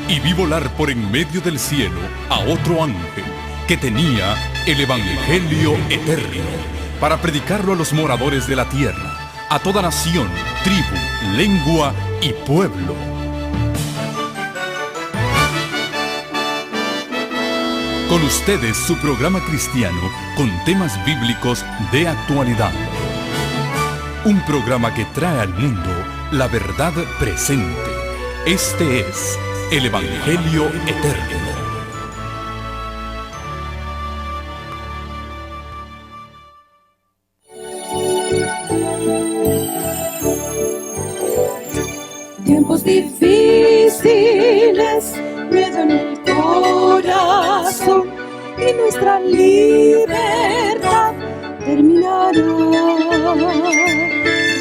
y vi volar por en medio del cielo a otro ángel que tenía el Evangelio eterno para predicarlo a los moradores de la tierra, a toda nación, tribu, lengua y pueblo. Con ustedes su programa cristiano con temas bíblicos de actualidad. Un programa que trae al mundo la verdad presente. Este es el Evangelio Eterno. Tiempos difíciles, miedo en el corazón y nuestra libertad terminará.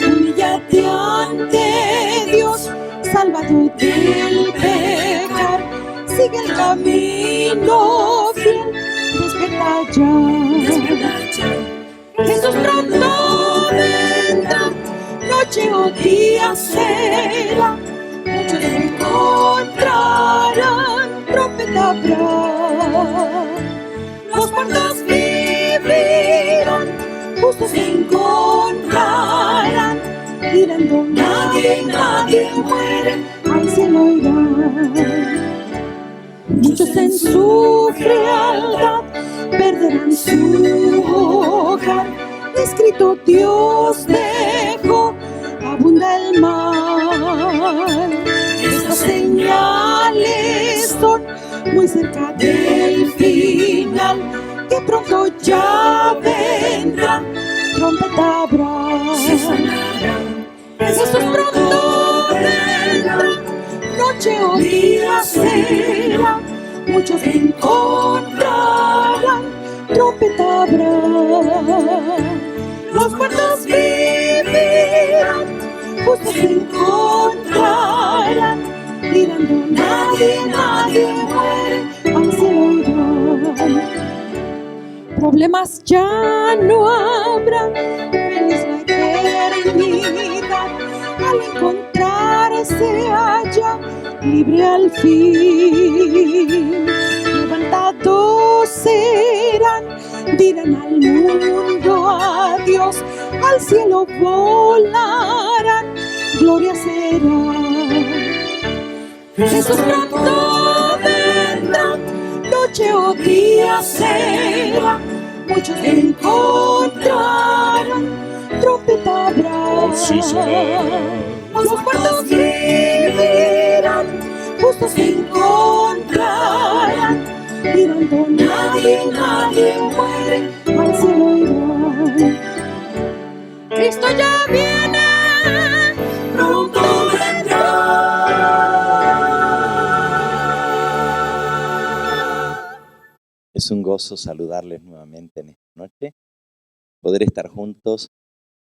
Humíllate ante Dios, salvado del pecar. Sigue el camino fiel, despierta ya. Jesús pronto vendrá, noche o día será. Muchos se encontrarán, trompeta habrá. Los muertos vivirán, justos se encontrarán. Gritando nadie muere, al cielo irán. Muchos en su frialdad perderán su hogar. Escrito Dios dejó, abunda el mal. Estas señales son muy cerca del final, que pronto ya vendrá, trompeta habrá. Jesús pronto vendrá, noche o día será. Muchos se encontrarán, trompeta habrá. Los muertos vivirán, justos se encontrarán. Gritando nadie muere, al cielo irán. Problemas ya no habrá, feliz la eternidad. Al encontrarse allá, libre al fin. Levantados serán, dirán al mundo adiós. Al cielo volarán, gloria será. Jesús pronto vendrá, noche o día será. Muchos se encontrarán, trompeta habrá. Los muertos vivirán, justos se encontrarán. Mirando nadie muere, al cielo irán. Cristo ya viene, pronto vendrá. Es un gozo saludarles nuevamente en esta noche, poder estar juntos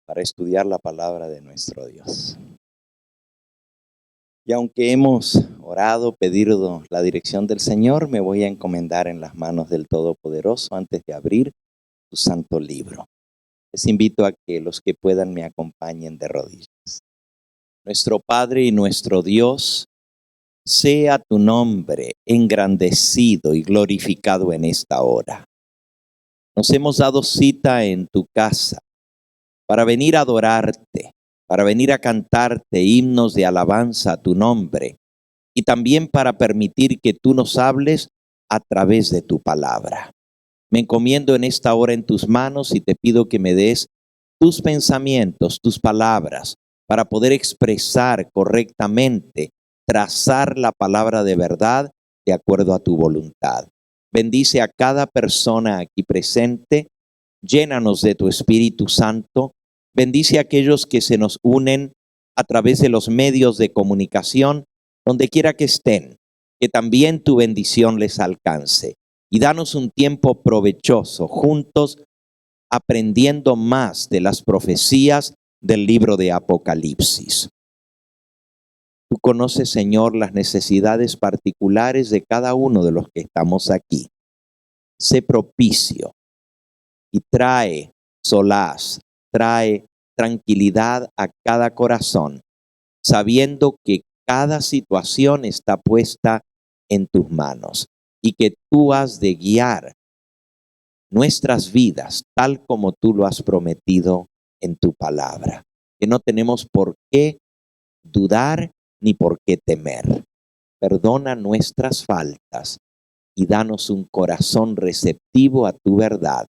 para estudiar la palabra de nuestro Dios. Y aunque hemos orado, pedido la dirección del Señor, me voy a encomendar en las manos del Todopoderoso antes de abrir su santo libro. Les invito a que los que puedan me acompañen de rodillas. Nuestro Padre y nuestro Dios, sea tu nombre engrandecido y glorificado en esta hora. Nos hemos dado cita en tu casa para venir a adorarte, para venir a cantarte himnos de alabanza a tu nombre y también para permitir que tú nos hables a través de tu palabra. Me encomiendo en esta hora en tus manos y te pido que me des tus pensamientos, tus palabras, para poder expresar correctamente, trazar la palabra de verdad de acuerdo a tu voluntad. Bendice a cada persona aquí presente, llénanos de tu Espíritu Santo, bendice a aquellos que se nos unen a través de los medios de comunicación, donde quiera que estén, que también tu bendición les alcance. Y danos un tiempo provechoso, juntos, aprendiendo más de las profecías del libro de Apocalipsis. Tú conoces, Señor, las necesidades particulares de cada uno de los que estamos aquí. Sé propicio y trae solaz, trae tranquilidad a cada corazón, sabiendo que cada situación está puesta en tus manos y que tú has de guiar nuestras vidas tal como tú lo has prometido en tu palabra, que no tenemos por qué dudar ni por qué temer. Perdona nuestras faltas y danos un corazón receptivo a tu verdad.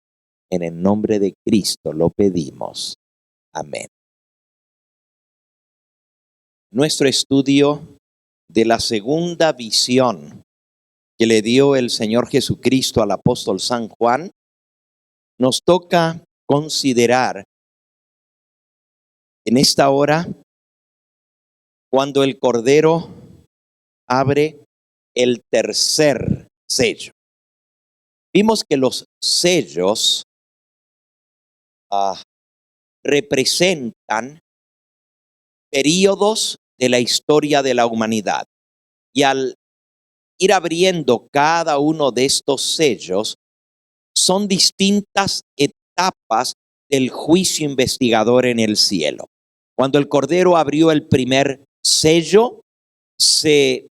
En el nombre de Cristo lo pedimos. Amén. Nuestro estudio de la segunda visión que le dio el Señor Jesucristo al apóstol San Juan, nos toca considerar en esta hora cuando el Cordero abre el tercer sello. Vimos que los sellos representan períodos de la historia de la humanidad. Y al ir abriendo cada uno de estos sellos, son distintas etapas del juicio investigador en el cielo. Cuando el Cordero abrió el primer sello, se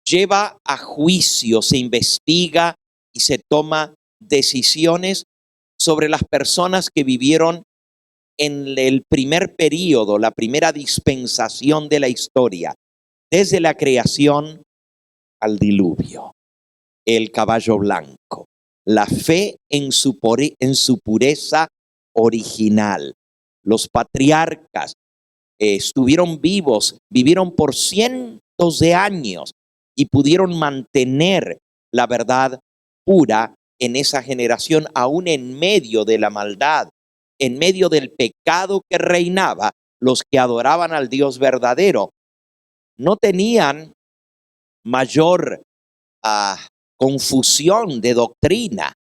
lleva a juicio, se investiga y se toma decisiones sobre las personas que vivieron en el primer período, la primera dispensación de la historia, desde la creación al diluvio. El caballo blanco, la fe en su pureza original. Los patriarcas estuvieron vivos, vivieron por cientos de años y pudieron mantener la verdad pura en esa generación, aún en medio de la maldad, en medio del pecado que reinaba. Los que adoraban al Dios verdadero no tenían mayor confusión de doctrina.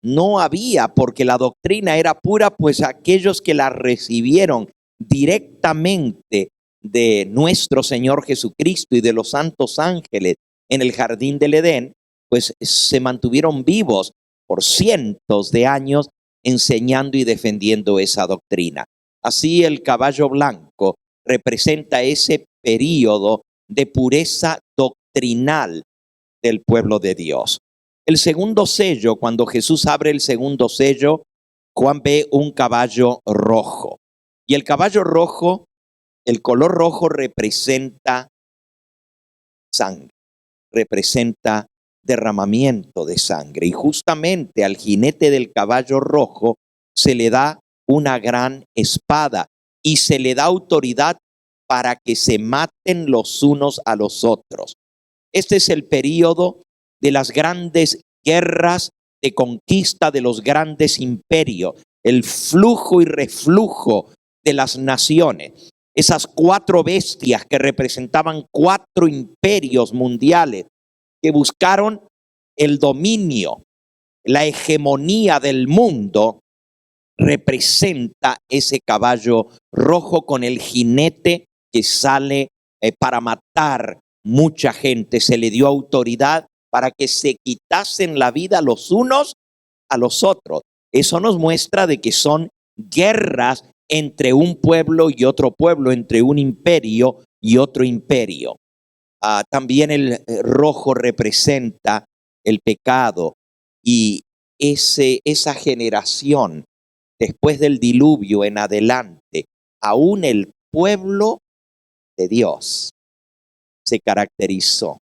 No había, porque la doctrina era pura, pues aquellos que la recibieron directamente de nuestro Señor Jesucristo y de los santos ángeles en el jardín del Edén, pues se mantuvieron vivos por cientos de años enseñando y defendiendo esa doctrina. Así el caballo blanco representa ese período de pureza doctrinal del pueblo de Dios. El segundo sello, cuando Jesús abre el segundo sello, Juan ve un caballo rojo. Y el caballo rojo, el color rojo representa sangre, representa derramamiento de sangre. Y justamente al jinete del caballo rojo se le da una gran espada y se le da autoridad para que se maten los unos a los otros. Este es el período de las grandes guerras de conquista de los grandes imperios, el flujo y reflujo de las naciones. Esas cuatro bestias que representaban cuatro imperios mundiales que buscaron el dominio, la hegemonía del mundo, representa ese caballo rojo con el jinete que sale para matar mucha gente. Se le dio autoridad para que se quitasen la vida los unos a los otros. Eso nos muestra de que son guerras entre un pueblo y otro pueblo, entre un imperio y otro imperio. También el rojo representa el pecado y esa generación después del diluvio en adelante, aún el pueblo de Dios se caracterizó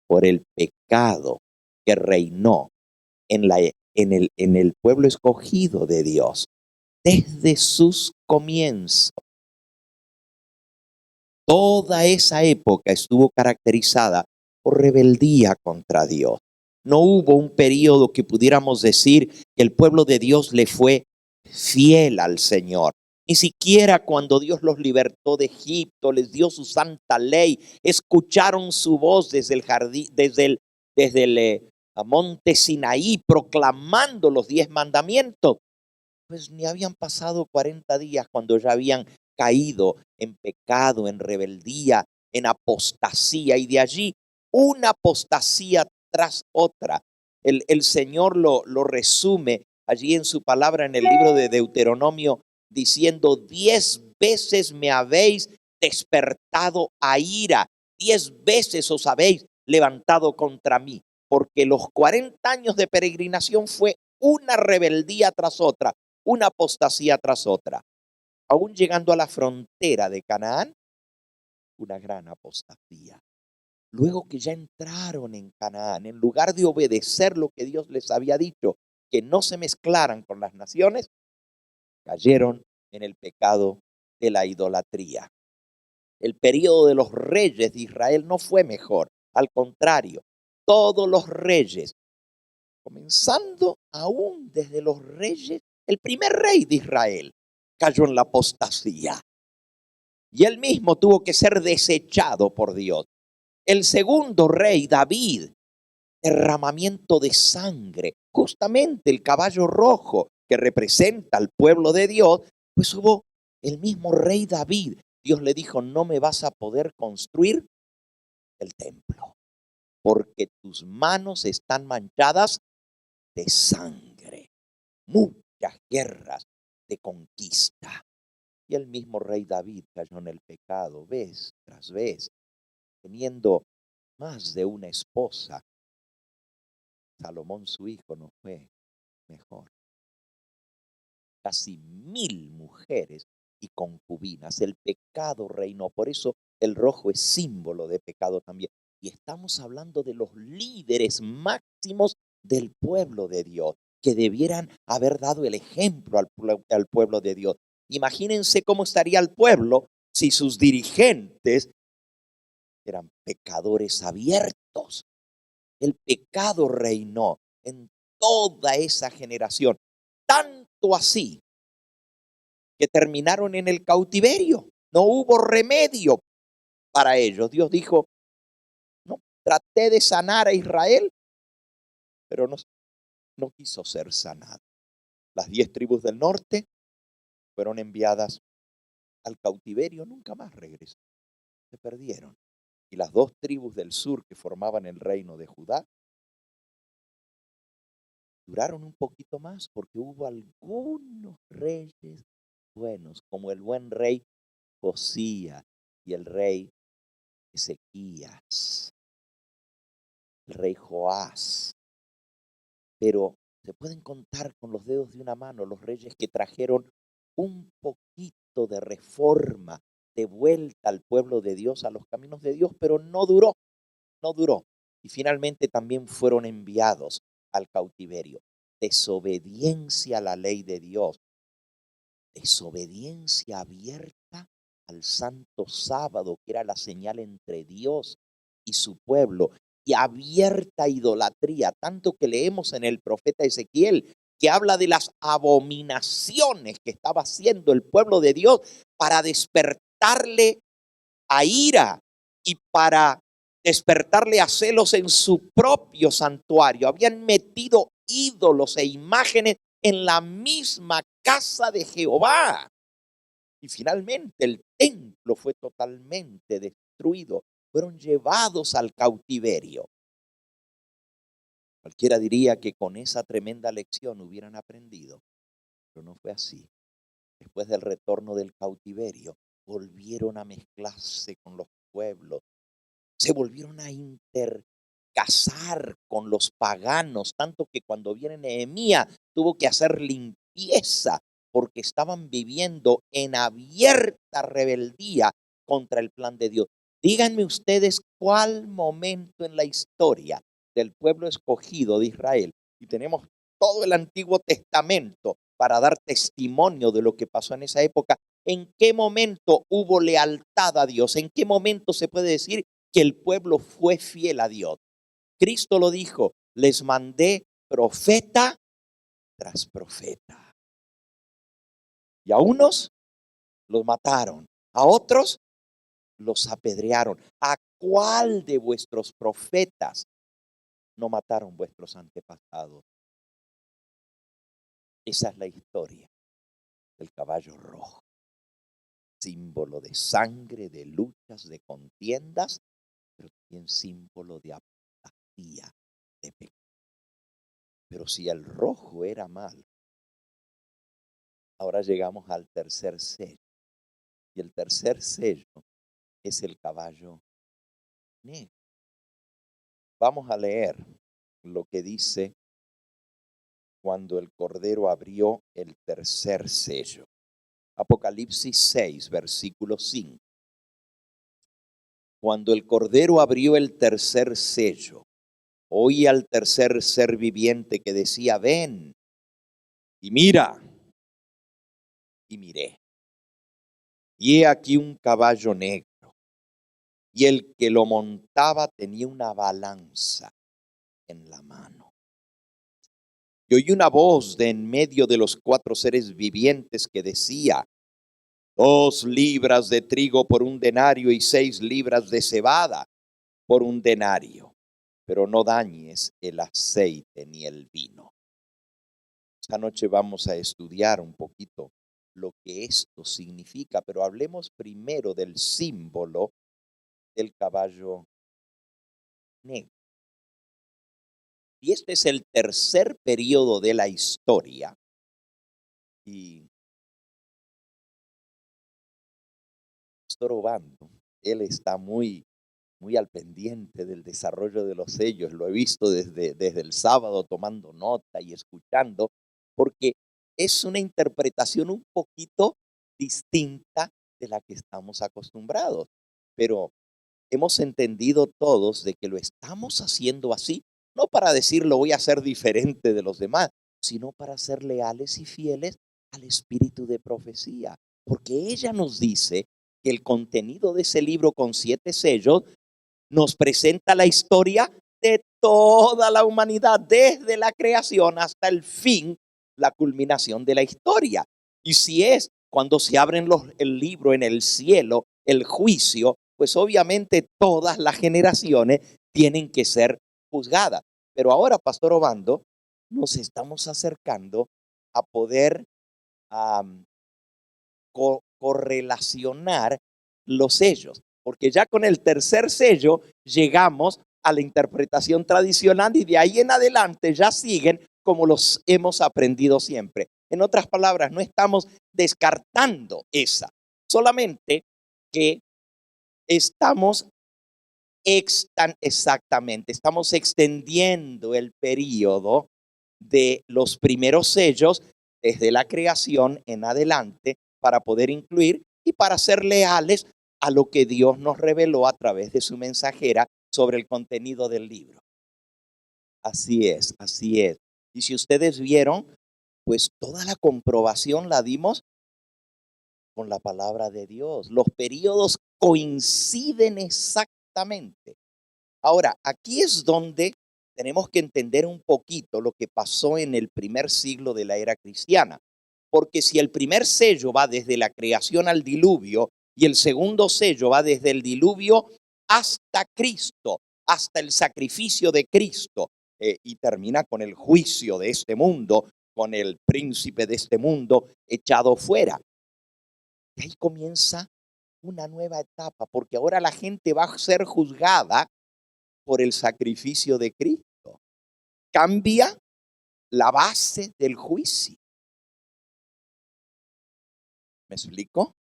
por el pecado que reinó en el pueblo escogido de Dios desde sus comienzos. Toda esa época estuvo caracterizada por rebeldía contra Dios. No hubo un periodo que pudiéramos decir que el pueblo de Dios le fue fiel al Señor. Ni siquiera cuando Dios los libertó de Egipto, les dio su santa ley, escucharon su voz desde el jardín, desde el monte Sinaí, proclamando los 10 mandamientos. Pues ni habían pasado 40 días cuando ya habían caído en pecado, en rebeldía, en apostasía, y de allí una apostasía tras otra. El Señor lo resume allí en su palabra en el libro de Deuteronomio, diciendo: 10 veces me habéis despertado a ira, 10 veces os habéis levantado contra mí, porque los 40 años de peregrinación fue una rebeldía tras otra, una apostasía tras otra. Aún llegando a la frontera de Canaán, una gran apostasía. Luego que ya entraron en Canaán, en lugar de obedecer lo que Dios les había dicho, que no se mezclaran con las naciones, cayeron en el pecado de la idolatría. El periodo de los reyes de Israel no fue mejor, al contrario, todos los reyes, comenzando aún desde los reyes, el primer rey de Israel cayó en la apostasía y él mismo tuvo que ser desechado por Dios. El segundo rey, David, derramamiento de sangre, justamente el caballo rojo que representa al pueblo de Dios, pues hubo el mismo rey David. Dios le dijo, no me vas a poder construir el templo, porque tus manos están manchadas de sangre. Muchas guerras de conquista. Y el mismo rey David cayó en el pecado vez tras vez, teniendo más de una esposa. Salomón, su hijo, no fue mejor. Casi 1000 mujeres y concubinas. El pecado reinó. Por eso el rojo es símbolo de pecado también. Y estamos hablando de los líderes máximos del pueblo de Dios, que debieran haber dado el ejemplo al pueblo de Dios. Imagínense cómo estaría el pueblo si sus dirigentes eran pecadores abiertos. El pecado reinó en toda esa generación, tanto así que terminaron en el cautiverio. No hubo remedio para ellos. Dios dijo, no, traté de sanar a Israel, pero no quiso ser sanado. Las 10 tribus del norte fueron enviadas al cautiverio, nunca más regresaron, se perdieron. Y las 2 tribus del sur que formaban el reino de Judá duraron un poquito más porque hubo algunos reyes buenos, como el buen rey Josías y el rey Ezequías, el rey Joás. Pero se pueden contar con los dedos de una mano los reyes que trajeron un poquito de reforma, de vuelta al pueblo de Dios, a los caminos de Dios, pero no duró. Y finalmente también fueron enviados al cautiverio. Desobediencia a la ley de Dios, desobediencia abierta al santo sábado, que era la señal entre Dios y su pueblo, y abierta idolatría, tanto que leemos en el profeta Ezequiel, que habla de las abominaciones que estaba haciendo el pueblo de Dios para despertarle a ira y para despertarle a celos en su propio santuario. Habían metido ídolos e imágenes en la misma casa de Jehová. Y finalmente el templo fue totalmente destruido. Fueron llevados al cautiverio. Cualquiera diría que con esa tremenda lección hubieran aprendido, pero no fue así. Después del retorno del cautiverio, volvieron a mezclarse con los pueblos, se volvieron a intercasar con los paganos, tanto que cuando viene Nehemías tuvo que hacer limpieza porque estaban viviendo en abierta rebeldía contra el plan de Dios. Díganme ustedes cuál momento en la historia del pueblo escogido de Israel, y tenemos todo el Antiguo Testamento para dar testimonio de lo que pasó en esa época, en qué momento hubo lealtad a Dios, en qué momento se puede decir que el pueblo fue fiel a Dios. Cristo lo dijo, les mandé profeta tras profeta. Y a unos los mataron, a otros los apedrearon. ¿A cuál de vuestros profetas no mataron vuestros antepasados? Esa es la historia del caballo rojo, símbolo de sangre, de luchas, de contiendas, pero también símbolo de apatía, de pecado. Pero si el rojo era malo, ahora llegamos al tercer sello. Y el tercer sello es el caballo negro. Vamos a leer lo que dice cuando el Cordero abrió el tercer sello. Apocalipsis 6, versículo 5. Cuando el Cordero abrió el tercer sello, oí al tercer ser viviente que decía: ven y mira. Y miré, y he aquí un caballo negro, y el que lo montaba tenía una balanza en la mano. Y oí una voz de en medio de los cuatro seres vivientes que decía: 2 libras de trigo por un denario y 6 libras de cebada por un denario, pero no dañes el aceite ni el vino. Esta noche vamos a estudiar un poquito lo que esto significa, pero hablemos primero del símbolo del caballo negro. Y este es el tercer periodo de la historia. Y Pastor Obando, él está muy al pendiente del desarrollo de los sellos. Lo he visto desde el sábado tomando nota y escuchando, porque es una interpretación un poquito distinta de la que estamos acostumbrados. Pero hemos entendido todos de que lo estamos haciendo así, no para decir lo voy a hacer diferente de los demás, sino para ser leales y fieles al espíritu de profecía. Porque ella nos dice que el contenido de ese libro con 7 sellos nos presenta la historia de toda la humanidad, desde la creación hasta el fin, la culminación de la historia. Y si es cuando se abren el libro en el cielo, el juicio, pues obviamente todas las generaciones tienen que ser juzgadas. Pero ahora, Pastor Obando, nos estamos acercando a poder correlacionar los sellos, porque ya con el tercer sello llegamos a la interpretación tradicional y de ahí en adelante ya siguen como los hemos aprendido siempre. En otras palabras, no estamos descartando esa, solamente que estamos estamos extendiendo el periodo de los primeros sellos desde la creación en adelante para poder incluir y para ser leales a lo que Dios nos reveló a través de su mensajera sobre el contenido del libro. Así es, así es. Y si ustedes vieron, pues toda la comprobación la dimos con la palabra de Dios. Los periodos coinciden exactamente. Ahora, aquí es donde tenemos que entender un poquito lo que pasó en el primer siglo de la era cristiana. Porque si el primer sello va desde la creación al diluvio y el segundo sello va desde el diluvio hasta Cristo, hasta el sacrificio de Cristo, y termina con el juicio de este mundo, con el príncipe de este mundo echado fuera. Y ahí comienza una nueva etapa, porque ahora la gente va a ser juzgada por el sacrificio de Cristo. Cambia la base del juicio. ¿Me explico?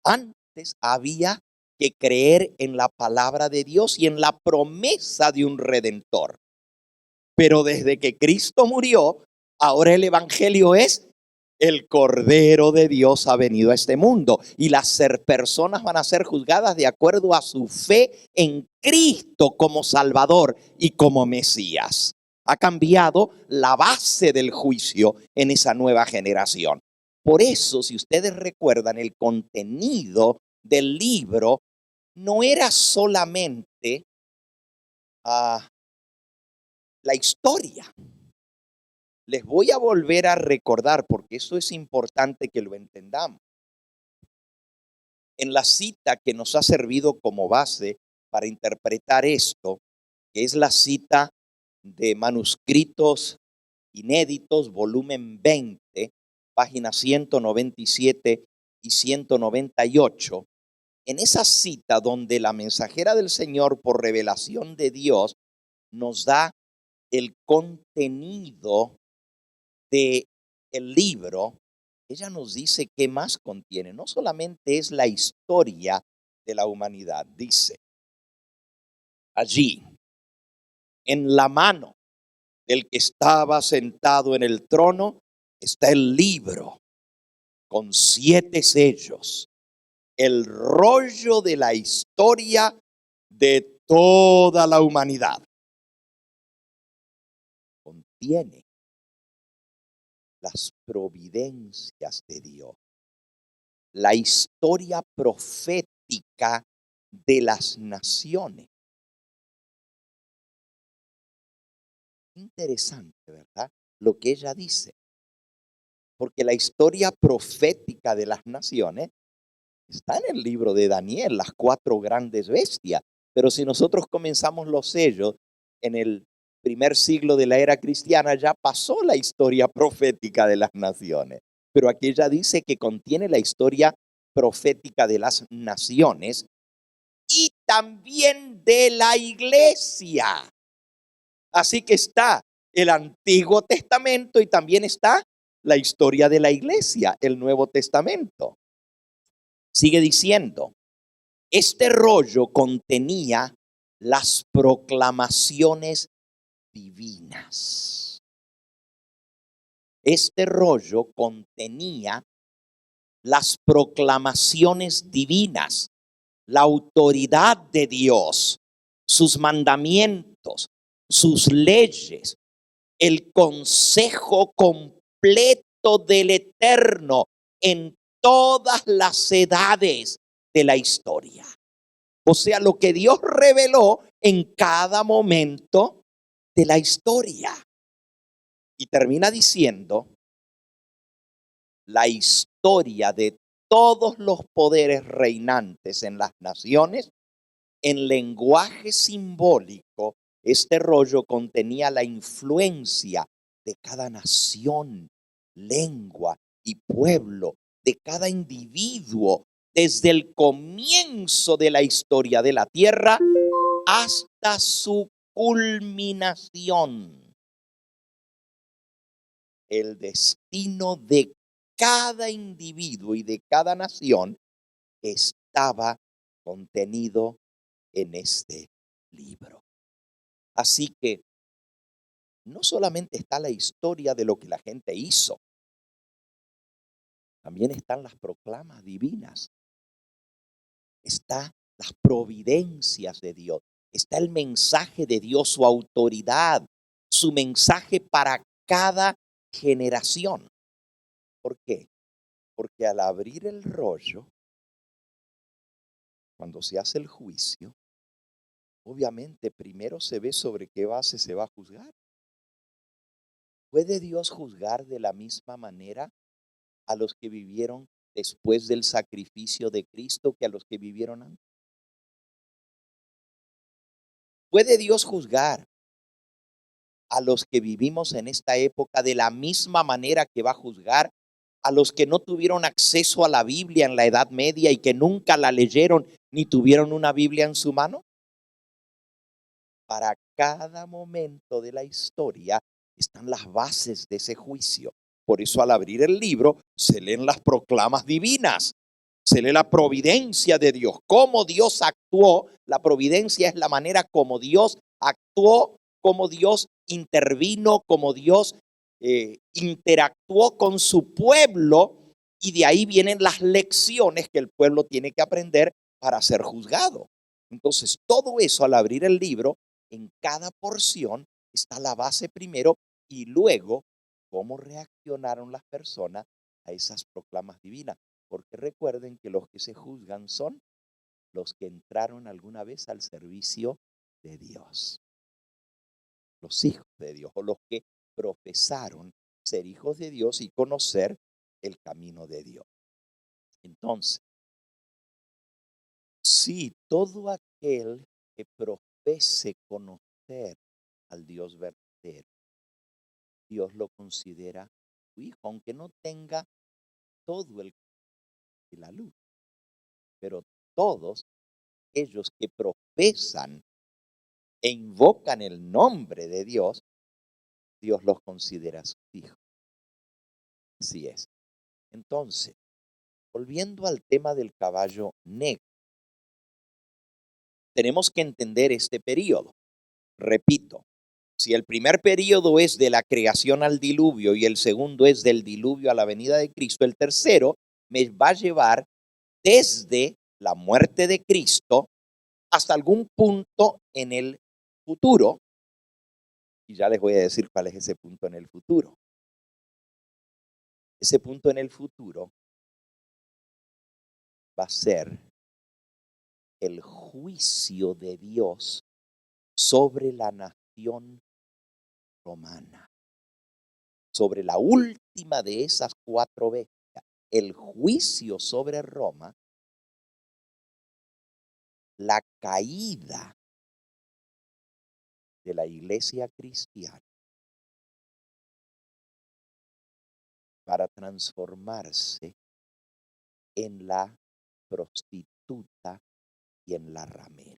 Antes había que creer en la palabra de Dios y en la promesa de un redentor. Pero desde que Cristo murió, ahora el evangelio es: el Cordero de Dios ha venido a este mundo y las personas van a ser juzgadas de acuerdo a su fe en Cristo como Salvador y como Mesías. Ha cambiado la base del juicio en esa nueva generación. Por eso, si ustedes recuerdan, el contenido del libro no era solamente la historia. Les voy a volver a recordar, porque eso es importante que lo entendamos. En la cita que nos ha servido como base para interpretar esto, que es la cita de Manuscritos Inéditos, volumen 20, páginas 197 y 198, en esa cita donde la mensajera del Señor, por revelación de Dios, nos da el contenido de el libro, ella nos dice qué más contiene. No solamente es la historia de la humanidad, dice: Allí, en la mano del que estaba sentado en el trono, está el libro con 7 sellos, el rollo de la historia de toda la humanidad. Contiene las providencias de Dios, la historia profética de las naciones. Interesante, ¿verdad? Lo que ella dice. Porque la historia profética de las naciones está en el libro de Daniel, las 4 grandes bestias. Pero si nosotros comenzamos los sellos en el primer siglo de la era cristiana, ya pasó la historia profética de las naciones. Pero aquí ella dice que contiene la historia profética de las naciones y también de la iglesia. Así que está el Antiguo Testamento y también está la historia de la iglesia, el Nuevo Testamento. Sigue diciendo, este rollo contenía las proclamaciones divinas. Este rollo contenía las proclamaciones divinas, la autoridad de Dios, sus mandamientos, sus leyes, el consejo completo del Eterno en todas las edades de la historia. O sea, lo que Dios reveló en cada momento de la historia. Y termina diciendo, la historia de todos los poderes reinantes en las naciones, en lenguaje simbólico, este rollo contenía la influencia de cada nación, lengua y pueblo, de cada individuo, desde el comienzo de la historia de la tierra hasta su culminación. El destino de cada individuo y de cada nación estaba contenido en este libro. Así que no solamente está la historia de lo que la gente hizo, también están las proclamas divinas, está las providencias de Dios, está el mensaje de Dios, su autoridad, su mensaje para cada generación. ¿Por qué? Porque al abrir el rollo, cuando se hace el juicio, obviamente primero se ve sobre qué base se va a juzgar. ¿Puede Dios juzgar de la misma manera a los que vivieron después del sacrificio de Cristo que a los que vivieron antes? ¿Puede Dios juzgar a los que vivimos en esta época de la misma manera que va a juzgar a los que no tuvieron acceso a la Biblia en la Edad Media y que nunca la leyeron ni tuvieron una Biblia en su mano? Para cada momento de la historia están las bases de ese juicio. Por eso al abrir el libro se leen las proclamas divinas, se lee la providencia de Dios, cómo Dios actuó. La providencia es la manera como Dios actuó, cómo Dios intervino, cómo Dios interactuó con su pueblo, y de ahí vienen las lecciones que el pueblo tiene que aprender para ser juzgado. Entonces, todo eso al abrir el libro, en cada porción está la base primero y luego cómo reaccionaron las personas a esas proclamas divinas. Porque recuerden que los que se juzgan son los que entraron alguna vez al servicio de Dios, los hijos de Dios, o los que profesaron ser hijos de Dios y conocer el camino de Dios. Entonces, si todo aquel que profese conocer al Dios verdadero, Dios lo considera su hijo, aunque no tenga todo el y la luz. Pero todos ellos que profesan e invocan el nombre de Dios, Dios los considera sus hijos. Así es. Entonces, volviendo al tema del caballo negro, tenemos que entender este periodo. Repito, si el primer periodo es de la creación al diluvio y el segundo es del diluvio a la venida de Cristo, el tercero me va a llevar desde la muerte de Cristo hasta algún punto en el futuro. Y ya les voy a decir cuál es ese punto en el futuro. Ese punto en el futuro va a ser el juicio de Dios sobre la nación romana, sobre la última de esas 4 bestias. El juicio sobre Roma, la caída de la iglesia cristiana para transformarse en la prostituta y en la ramera.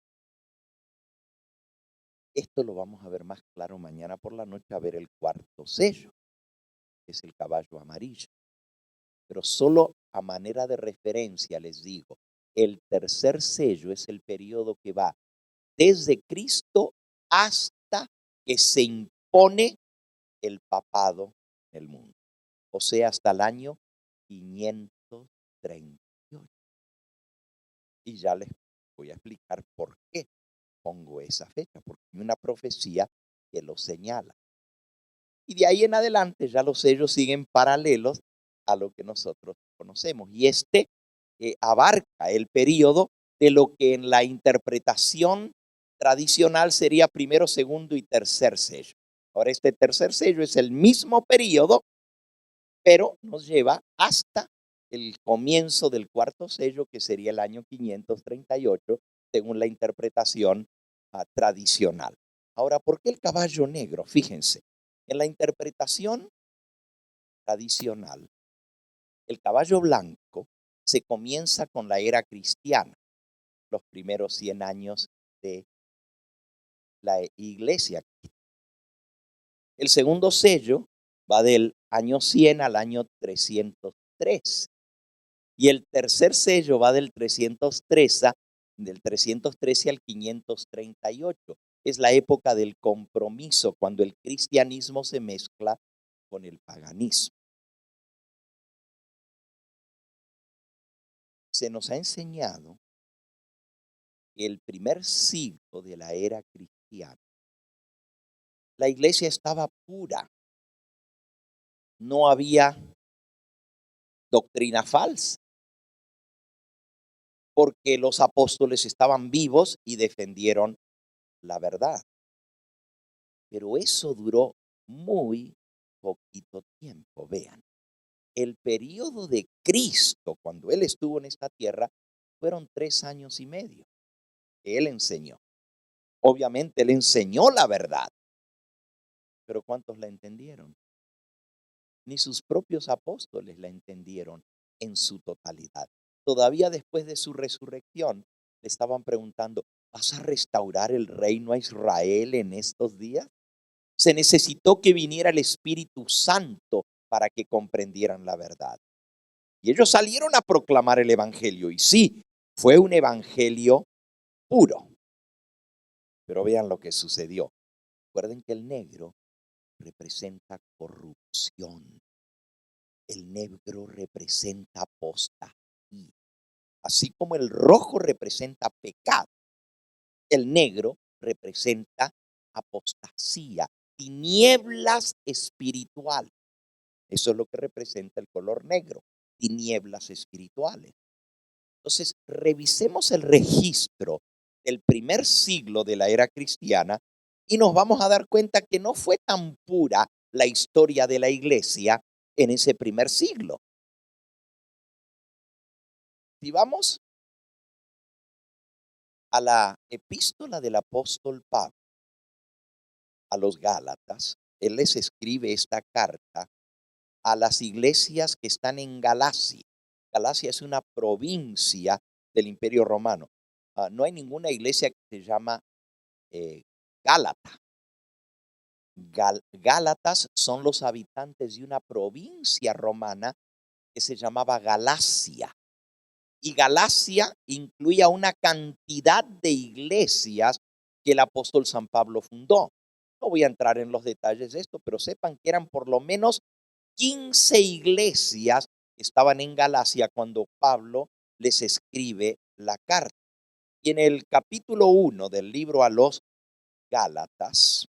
Esto lo vamos a ver más claro mañana por la noche, a ver el cuarto sello, que es el caballo amarillo. Pero solo a manera de referencia les digo, el tercer sello es el periodo que va desde Cristo hasta que se impone el papado en el mundo. O sea, hasta el año 538. Y ya les voy a explicar por qué pongo esa fecha, porque hay una profecía que lo señala. Y de ahí en adelante ya los sellos siguen paralelos a lo que nosotros conocemos. Y abarca el periodo de lo que en la interpretación tradicional sería primero, segundo y tercer sello. Ahora, este tercer sello es el mismo periodo, pero nos lleva hasta el comienzo del cuarto sello, que sería el año 538, según la interpretación tradicional. Ahora, ¿por qué el caballo negro? Fíjense, en la interpretación tradicional, el caballo blanco se comienza con la era cristiana, los primeros 100 años de la iglesia. El segundo sello va del año 100 al año 303. Y el tercer sello va del 313 al 538. Es la época del compromiso, cuando el cristianismo se mezcla con el paganismo. Se nos ha enseñado que el primer siglo de la era cristiana, la iglesia estaba pura. No había doctrina falsa, porque los apóstoles estaban vivos y defendieron la verdad. Pero eso duró muy poquito tiempo. Vean, el periodo de Cristo, cuando Él estuvo en esta tierra, fueron 3 años y medio que Él enseñó. Obviamente Él enseñó la verdad, pero ¿cuántos la entendieron? Ni sus propios apóstoles la entendieron en su totalidad. Todavía después de su resurrección, le estaban preguntando, ¿vas a restaurar el reino a Israel en estos días? Se necesitó que viniera el Espíritu Santo para que comprendieran la verdad. Y ellos salieron a proclamar el Evangelio. Y sí, fue un Evangelio puro. Pero vean lo que sucedió. Recuerden que el negro representa corrupción. El negro representa apostasía. Así como el rojo representa pecado, el negro representa apostasía, tinieblas espirituales. Eso es lo que representa el color negro, tinieblas espirituales. Entonces, revisemos el registro del primer siglo de la era cristiana y nos vamos a dar cuenta que no fue tan pura la historia de la iglesia en ese primer siglo. Si vamos a la epístola del apóstol Pablo a los Gálatas, él les escribe esta carta a las iglesias que están en Galacia. Galacia es una provincia del Imperio Romano. No hay ninguna iglesia que se llama Gálata. Gálatas son los habitantes de una provincia romana que se llamaba Galacia. Y Galacia incluía una cantidad de iglesias que el apóstol San Pablo fundó. No voy a entrar en los detalles de esto, pero sepan que eran por lo menos 15 iglesias que estaban en Galacia cuando Pablo les escribe la carta. Y en el capítulo 1 del libro a los Gálatas,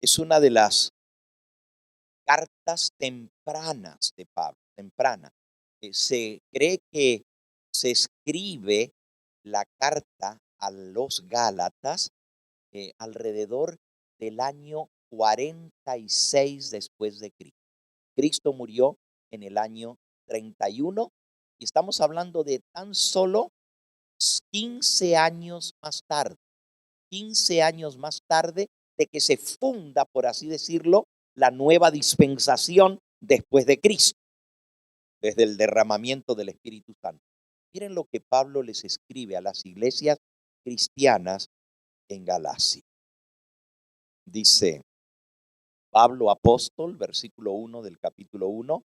es una de las cartas tempranas de Pablo, temprana. Se cree que se escribe la carta a los Gálatas alrededor del año 46 después de Cristo. Cristo murió en el año 31 y estamos hablando de tan solo 15 años más tarde. 15 años más tarde de que se funda, por así decirlo, la nueva dispensación después de Cristo, desde el derramamiento del Espíritu Santo. Miren lo que Pablo les escribe a las iglesias cristianas en Galacia. Dice Pablo apóstol, versículo 1 del capítulo 1,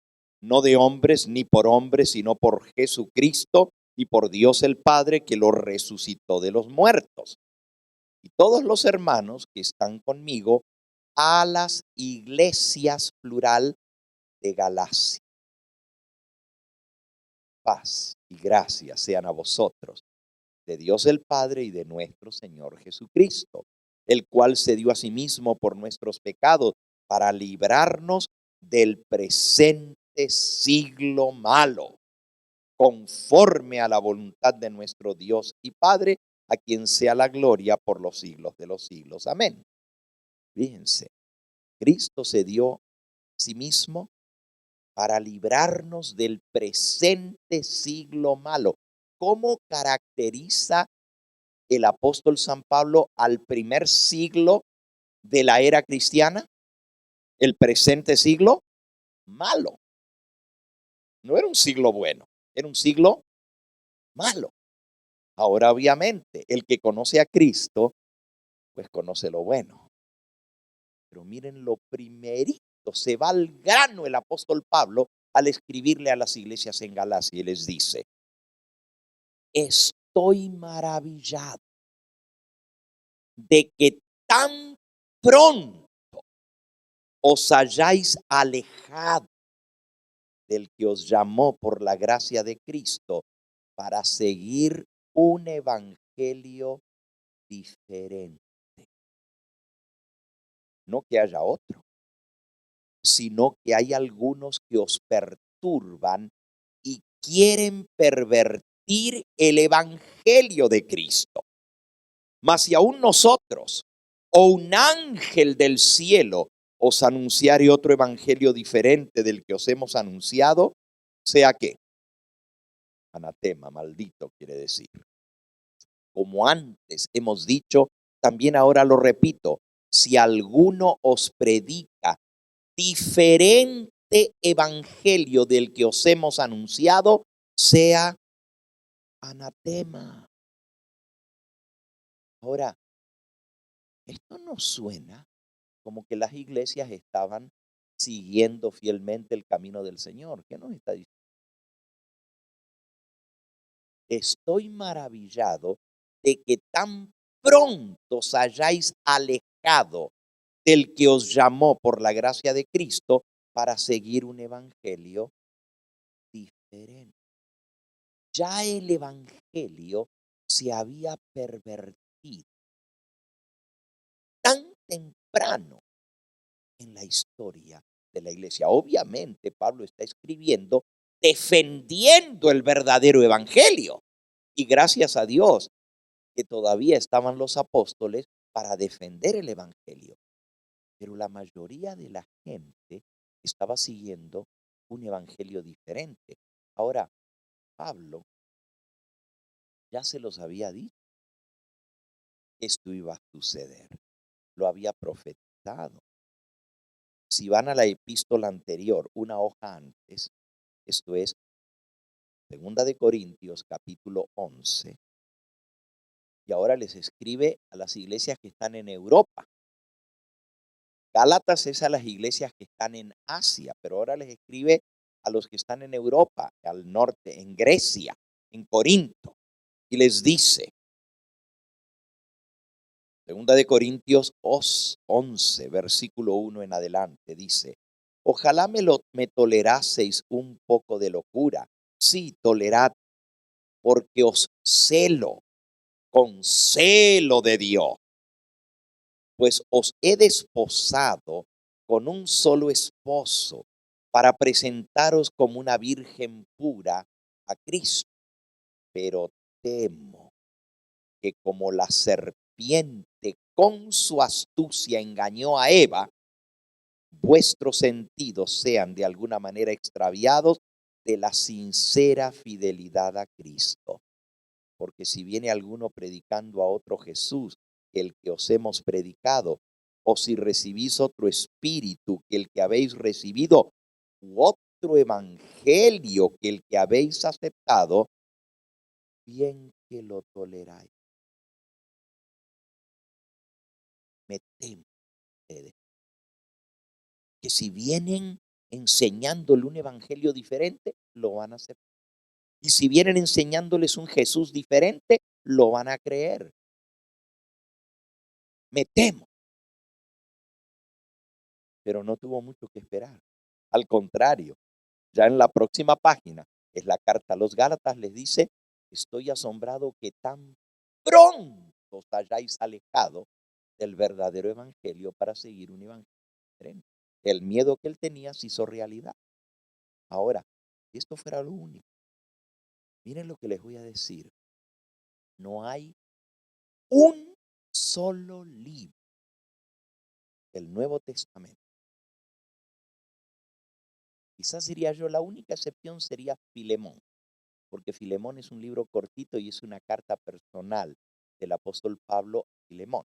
no de hombres ni por hombres, sino por Jesucristo y por Dios el Padre que lo resucitó de los muertos. Y todos los hermanos que están conmigo a las iglesias plural de Galacia. Paz y gracia sean a vosotros, de Dios el Padre y de nuestro Señor Jesucristo, el cual se dio a sí mismo por nuestros pecados para librarnos del presente siglo malo, conforme a la voluntad de nuestro Dios y Padre, a quien sea la gloria por los siglos de los siglos. Amén. Fíjense, Cristo se dio a sí mismo para librarnos del presente siglo malo. ¿Cómo caracteriza el apóstol San Pablo al primer siglo de la era cristiana? El presente siglo malo. No era un siglo bueno, era un siglo malo. Ahora, obviamente, el que conoce a Cristo, pues conoce lo bueno. Pero miren lo primerito, se va al grano el apóstol Pablo al escribirle a las iglesias en Galacia y les dice, estoy maravillado de que tan pronto os hayáis alejado del que os llamó por la gracia de Cristo para seguir un evangelio diferente. No que haya otro, sino que hay algunos que os perturban y quieren pervertir el evangelio de Cristo. Mas si aún nosotros o un ángel del cielo os anunciare otro evangelio diferente del que os hemos anunciado, sea que anatema, maldito quiere decir. Como antes hemos dicho, también ahora lo repito, si alguno os predica diferente evangelio del que os hemos anunciado, sea anatema. Ahora, esto no suena como que las iglesias estaban siguiendo fielmente el camino del Señor. ¿Qué nos está diciendo? Estoy maravillado de que tan pronto os hayáis alejado del que os llamó por la gracia de Cristo para seguir un evangelio diferente. Ya el evangelio se había pervertido tan temprano en la historia de la iglesia. Obviamente Pablo está escribiendo defendiendo el verdadero evangelio. Y gracias a Dios que todavía estaban los apóstoles para defender el evangelio. Pero la mayoría de la gente estaba siguiendo un evangelio diferente. Ahora, Pablo ya se los había dicho. Esto iba a suceder. Lo había profetizado. Si van a la epístola anterior, una hoja antes, esto es, 2 de Corintios, capítulo 11, y ahora les escribe a las iglesias que están en Europa. Gálatas es a las iglesias que están en Asia, pero ahora les escribe a los que están en Europa, al norte, en Grecia, en Corinto, y les dice, Segunda de Corintios 11, versículo 1 en adelante, dice, ojalá me toleraseis un poco de locura. Sí, tolerad, porque os celo con celo de Dios, pues os he desposado con un solo esposo para presentaros como una virgen pura a Cristo. Pero temo que como la serpiente con su astucia engañó a Eva, vuestros sentidos sean de alguna manera extraviados de la sincera fidelidad a Cristo. Porque si viene alguno predicando a otro Jesús que el que os hemos predicado, o si recibís otro espíritu que el que habéis recibido, u otro evangelio que el que habéis aceptado, bien que lo toleráis. Me temo ustedes que si vienen enseñándole un evangelio diferente, lo van a aceptar. Y si vienen enseñándoles un Jesús diferente, lo van a creer. Me temo. Pero no tuvo mucho que esperar. Al contrario, ya en la próxima página, es la carta a los Gálatas, les dice, estoy asombrado que tan pronto os hayáis alejado del verdadero evangelio para seguir un evangelio diferente. El miedo que él tenía se hizo realidad. Ahora, si esto fuera lo único, miren lo que les voy a decir. No hay un solo libro del Nuevo Testamento. Quizás diría yo, la única excepción sería Filemón, porque Filemón es un libro cortito y es una carta personal del apóstol Pablo a Filemón.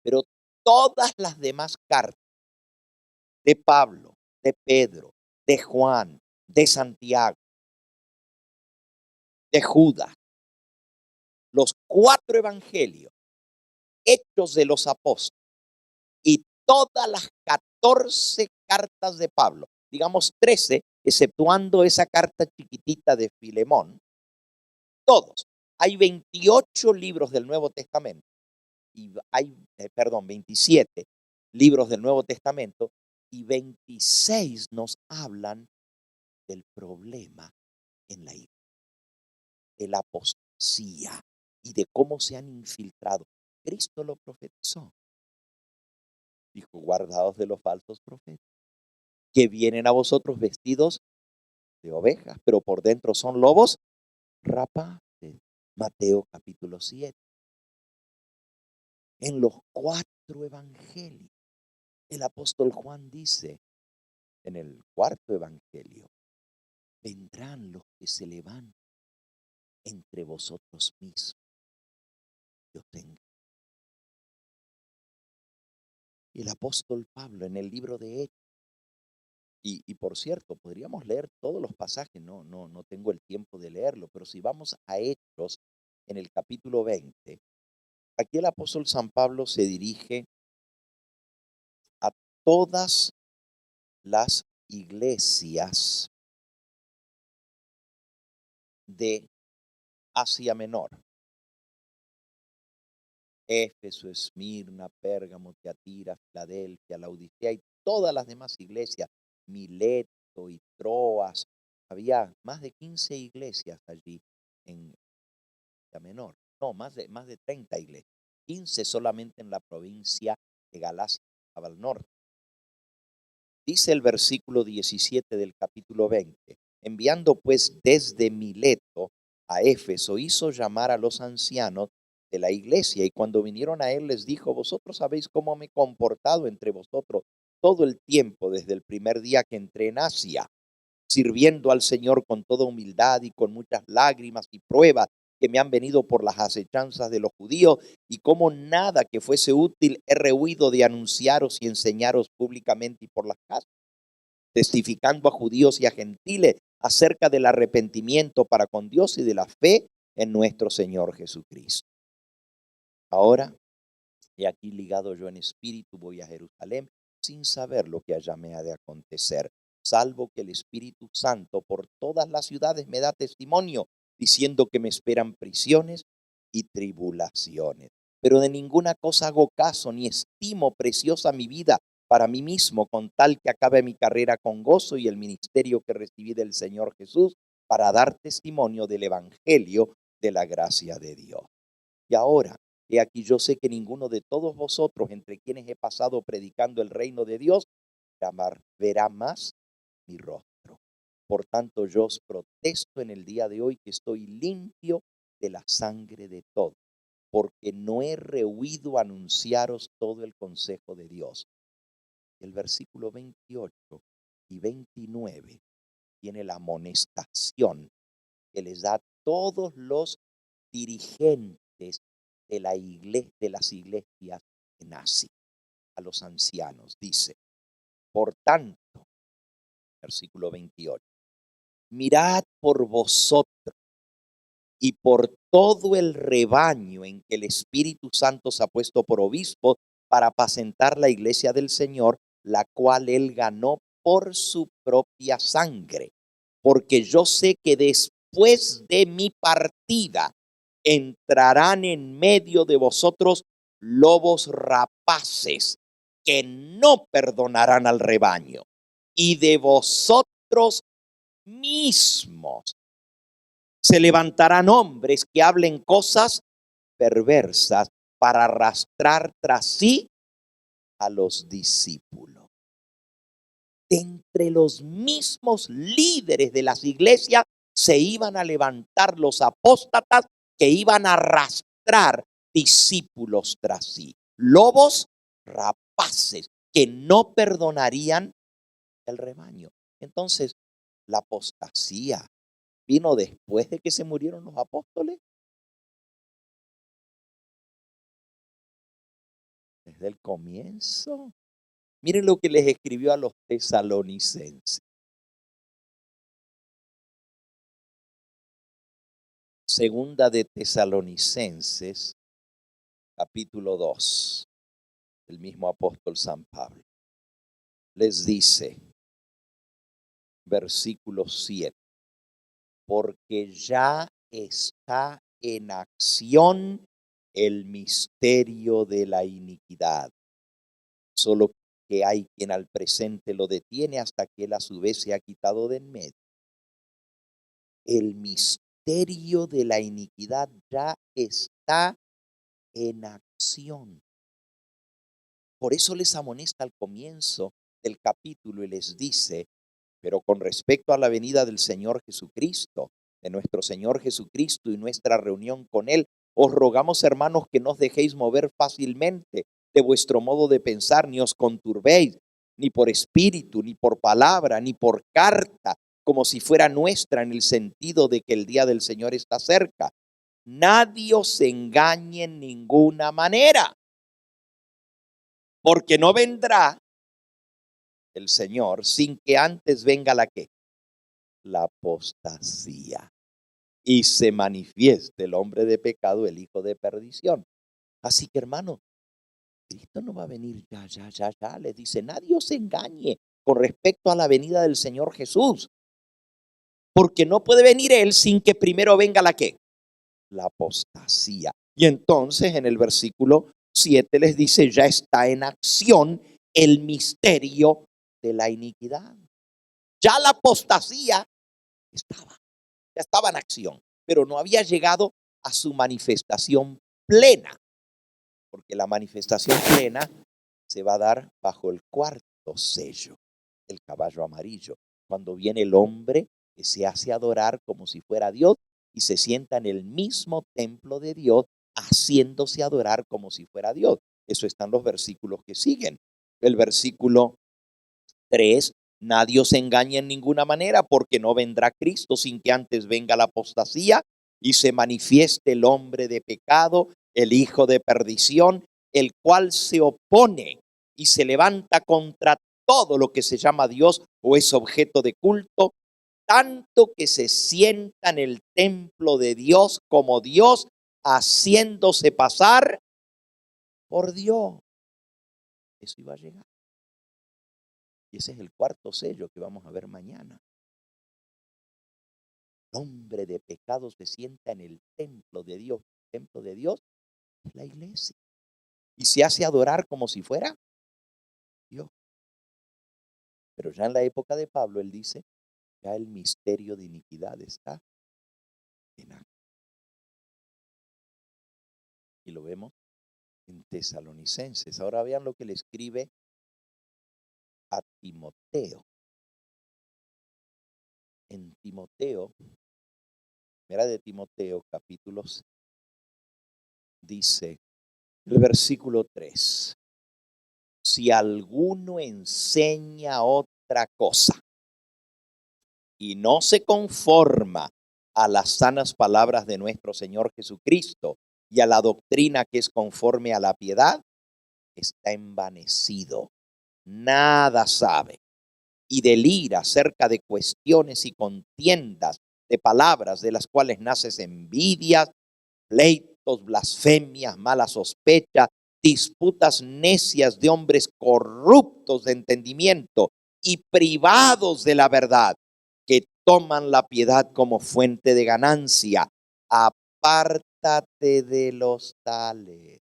Pero todas las demás cartas de Pablo, de Pedro, de Juan, de Santiago, de Judas, los 4 evangelios, Hechos de los Apóstoles y todas las 14 cartas de Pablo, digamos 13, exceptuando esa carta chiquitita de Filemón, todos. Hay 28 libros del Nuevo Testamento y hay, 27 libros del Nuevo Testamento y 26 nos hablan del problema en la iglesia, de la apostasía y de cómo se han infiltrado. Cristo lo profetizó. Dijo, guardaos de los falsos profetas, que vienen a vosotros vestidos de ovejas, pero por dentro son lobos rapaces. Mateo capítulo 7. En los 4 evangelios, el apóstol Juan dice, en el 4 evangelio, vendrán los que se levantan entre vosotros mismos. Yo tengo. Y el apóstol Pablo en el libro de Hechos, y por cierto, podríamos leer todos los pasajes, no tengo el tiempo de leerlo, pero si vamos a Hechos en el capítulo 20, aquí el apóstol San Pablo se dirige a todas las iglesias de Asia Menor. Éfeso, Esmirna, Pérgamo, Tiatira, Filadelfia, Laodicea y todas las demás iglesias, Mileto y Troas. Había más de 15 iglesias allí en Asia Menor. No, más de 30 iglesias. 15 solamente en la provincia de Galacia, al norte. Dice el versículo 17 del capítulo 20, enviando pues desde Mileto a Éfeso, hizo llamar a los ancianos de la iglesia, y cuando vinieron a él les dijo, vosotros sabéis cómo me he comportado entre vosotros todo el tiempo desde el primer día que entré en Asia, sirviendo al Señor con toda humildad y con muchas lágrimas y pruebas que me han venido por las acechanzas de los judíos, y como nada que fuese útil he rehuido de anunciaros y enseñaros públicamente y por las casas, testificando a judíos y a gentiles acerca del arrepentimiento para con Dios y de la fe en nuestro Señor Jesucristo. Ahora, he aquí ligado yo en espíritu, voy a Jerusalén sin saber lo que allá me ha de acontecer, salvo que el Espíritu Santo por todas las ciudades me da testimonio, diciendo que me esperan prisiones y tribulaciones. Pero de ninguna cosa hago caso, ni estimo preciosa mi vida para mí mismo, con tal que acabe mi carrera con gozo y el ministerio que recibí del Señor Jesús, para dar testimonio del Evangelio de la gracia de Dios. Y ahora, he aquí, yo sé que ninguno de todos vosotros, entre quienes he pasado predicando el reino de Dios, verá más mi rostro. Por tanto, yo os protesto en el día de hoy que estoy limpio de la sangre de todos, porque no he rehuido anunciaros todo el consejo de Dios. El versículo 28 y 29 tiene la amonestación que les da a todos los dirigentes de las iglesias en Asia, a los ancianos. Dice, por tanto, versículo 28, mirad por vosotros y por todo el rebaño en que el Espíritu Santo se ha puesto por obispo para apacentar la iglesia del Señor, la cual él ganó por su propia sangre. Porque yo sé que después de mi partida entrarán en medio de vosotros lobos rapaces que no perdonarán al rebaño, y de vosotros mismos se levantarán hombres que hablen cosas perversas para arrastrar tras sí a los discípulos. De entre los mismos líderes de las iglesias se iban a levantar los apóstatas que iban a arrastrar discípulos tras sí. Lobos rapaces que no perdonarían el rebaño. Entonces, la apostasía vino después de que se murieron los apóstoles. Desde el comienzo. Miren lo que les escribió a los tesalonicenses. Segunda de Tesalonicenses, capítulo 2, el mismo apóstol San Pablo. Les dice, versículo 7, porque ya está en acción el misterio de la iniquidad, solo que hay quien al presente lo detiene hasta que él a su vez se ha quitado de en medio. El misterio de la iniquidad ya está en acción. Por eso les amonesta al comienzo del capítulo y les dice, pero con respecto a la venida del Señor Jesucristo, de nuestro Señor Jesucristo y nuestra reunión con Él, os rogamos, hermanos, que no os dejéis mover fácilmente de vuestro modo de pensar, ni os conturbéis, ni por espíritu, ni por palabra, ni por carta, como si fuera nuestra, en el sentido de que el día del Señor está cerca. Nadie os engañe en ninguna manera, porque no vendrá el Señor sin que antes venga la ¿qué? La apostasía, y se manifieste el hombre de pecado, el hijo de perdición. Así que, hermano, Cristo no va a venir ya. Les dice, nadie os engañe con respecto a la venida del Señor Jesús, porque no puede venir Él sin que primero venga la ¿qué? La apostasía. Y entonces en el versículo 7 les dice, ya está en acción el misterio de la iniquidad. Ya la apostasía ya estaba en acción, pero no había llegado a su manifestación plena, porque la manifestación plena se va a dar bajo el cuarto sello, el caballo amarillo, cuando viene el hombre que se hace adorar como si fuera Dios y se sienta en el mismo templo de Dios, haciéndose adorar como si fuera Dios. Eso están los versículos que siguen. El versículo 3, nadie os engañe en ninguna manera, porque no vendrá Cristo sin que antes venga la apostasía y se manifieste el hombre de pecado, el hijo de perdición, el cual se opone y se levanta contra todo lo que se llama Dios o es objeto de culto, tanto que se sienta en el templo de Dios como Dios, haciéndose pasar por Dios. Eso iba a llegar. Y ese es el cuarto sello que vamos a ver mañana. El hombre de pecado se sienta en el templo de Dios. El templo de Dios es la iglesia. Y se hace adorar como si fuera Dios. Pero ya en la época de Pablo, él dice, ya el misterio de iniquidad está en acto. Y lo vemos en Tesalonicenses. Ahora vean lo que le escribe a Timoteo. En Timoteo, mira de Timoteo capítulo 6, dice el versículo 3. Si alguno enseña otra cosa y no se conforma a las sanas palabras de nuestro Señor Jesucristo y a la doctrina que es conforme a la piedad, está envanecido, nada sabe y delira acerca de cuestiones y contiendas de palabras de las cuales naces envidias, pleitos, blasfemias, mala sospecha, disputas necias de hombres corruptos de entendimiento y privados de la verdad, que toman la piedad como fuente de ganancia. Apártate de los tales.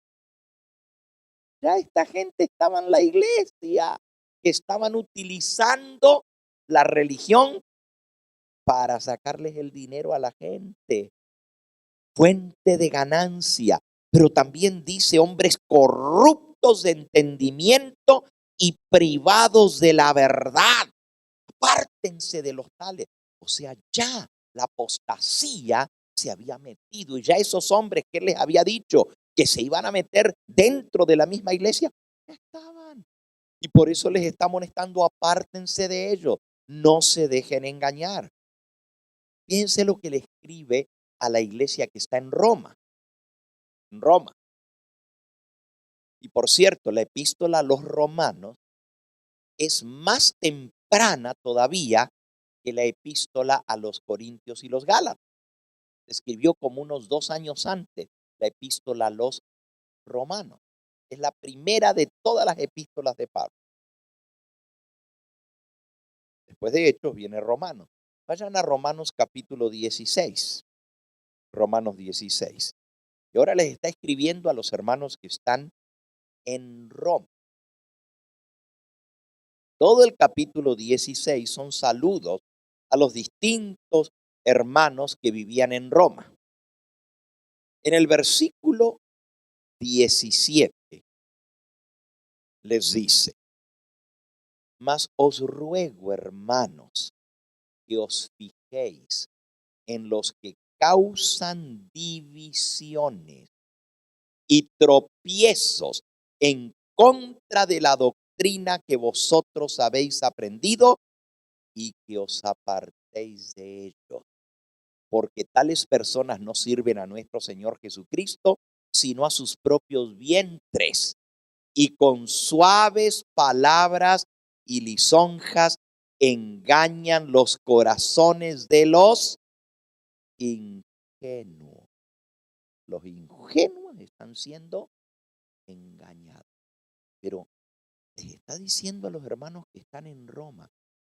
Ya esta gente estaba en la iglesia, que estaban utilizando la religión para sacarles el dinero a la gente, fuente de ganancia. Pero también dice hombres corruptos de entendimiento y privados de la verdad. Apártense de los tales. O sea, ya la apostasía se había metido y ya esos hombres que les había dicho que se iban a meter dentro de la misma iglesia, ya estaban. Y por eso les está amonestando, apártense de ellos, no se dejen engañar. Piense lo que le escribe a la iglesia que está en Roma. En Roma. Y por cierto, la epístola a los romanos es más temprana todavía que la epístola a los corintios y los gálatas. Escribió como unos 2 años antes la epístola a los romanos. Es la primera de todas las epístolas de Pablo. Después de Hechos viene Romanos. Vayan a Romanos capítulo 16. Romanos 16. Y ahora les está escribiendo a los hermanos que están en Roma. Todo el capítulo 16 son saludos a los distintos hermanos que vivían en Roma. En el versículo 17 les dice: mas os ruego, hermanos, que os fijéis en los que causan divisiones y tropiezos en contra de la doctrina que vosotros habéis aprendido, y que os apartéis de ellos, porque tales personas no sirven a nuestro Señor Jesucristo, sino a sus propios vientres, y con suaves palabras y lisonjas engañan los corazones de los ingenuos. Los ingenuos están siendo engañados. Pero les está diciendo a los hermanos que están en Roma: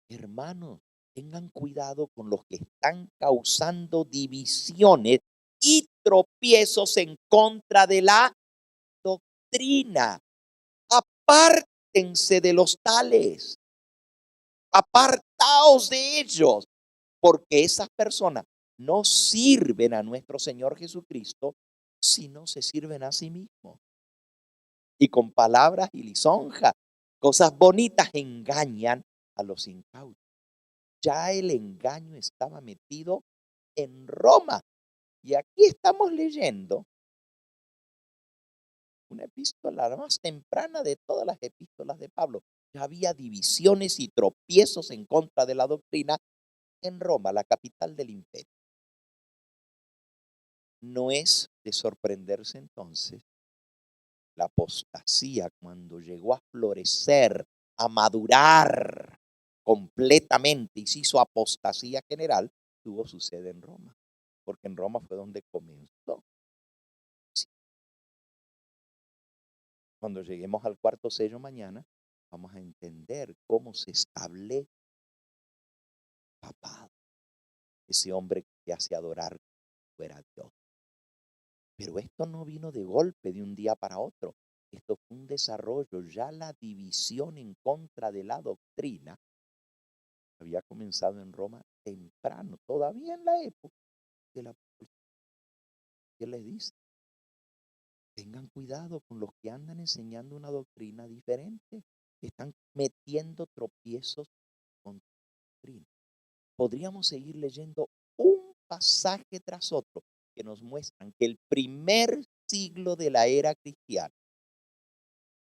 hermanos, tengan cuidado con los que están causando divisiones y tropiezos en contra de la doctrina. Apártense de los tales. Apartaos de ellos, porque esas personas no sirven a nuestro Señor Jesucristo, sino se sirven a sí mismos. Y con palabras y lisonjas, cosas bonitas, engañan a los incautos. Ya el engaño estaba metido en Roma. Y aquí estamos leyendo una epístola, la más temprana de todas las epístolas de Pablo. Ya había divisiones y tropiezos en contra de la doctrina en Roma, la capital del imperio. No es de sorprenderse entonces la apostasía, cuando llegó a florecer, a madurar completamente y se hizo apostasía general, tuvo su sede en Roma, porque en Roma fue donde comenzó. Cuando lleguemos al cuarto sello mañana, vamos a entender cómo se establece papado, ese hombre que hace adorar fuera Dios. Pero esto no vino de golpe de un día para otro. Esto fue un desarrollo. Ya la división en contra de la doctrina había comenzado en Roma temprano, todavía en la época de la apología. ¿Qué les dice? Tengan cuidado con los que andan enseñando una doctrina diferente. Están metiendo tropiezos con la doctrina. Podríamos seguir leyendo un pasaje tras otro que nos muestran que el primer siglo de la era cristiana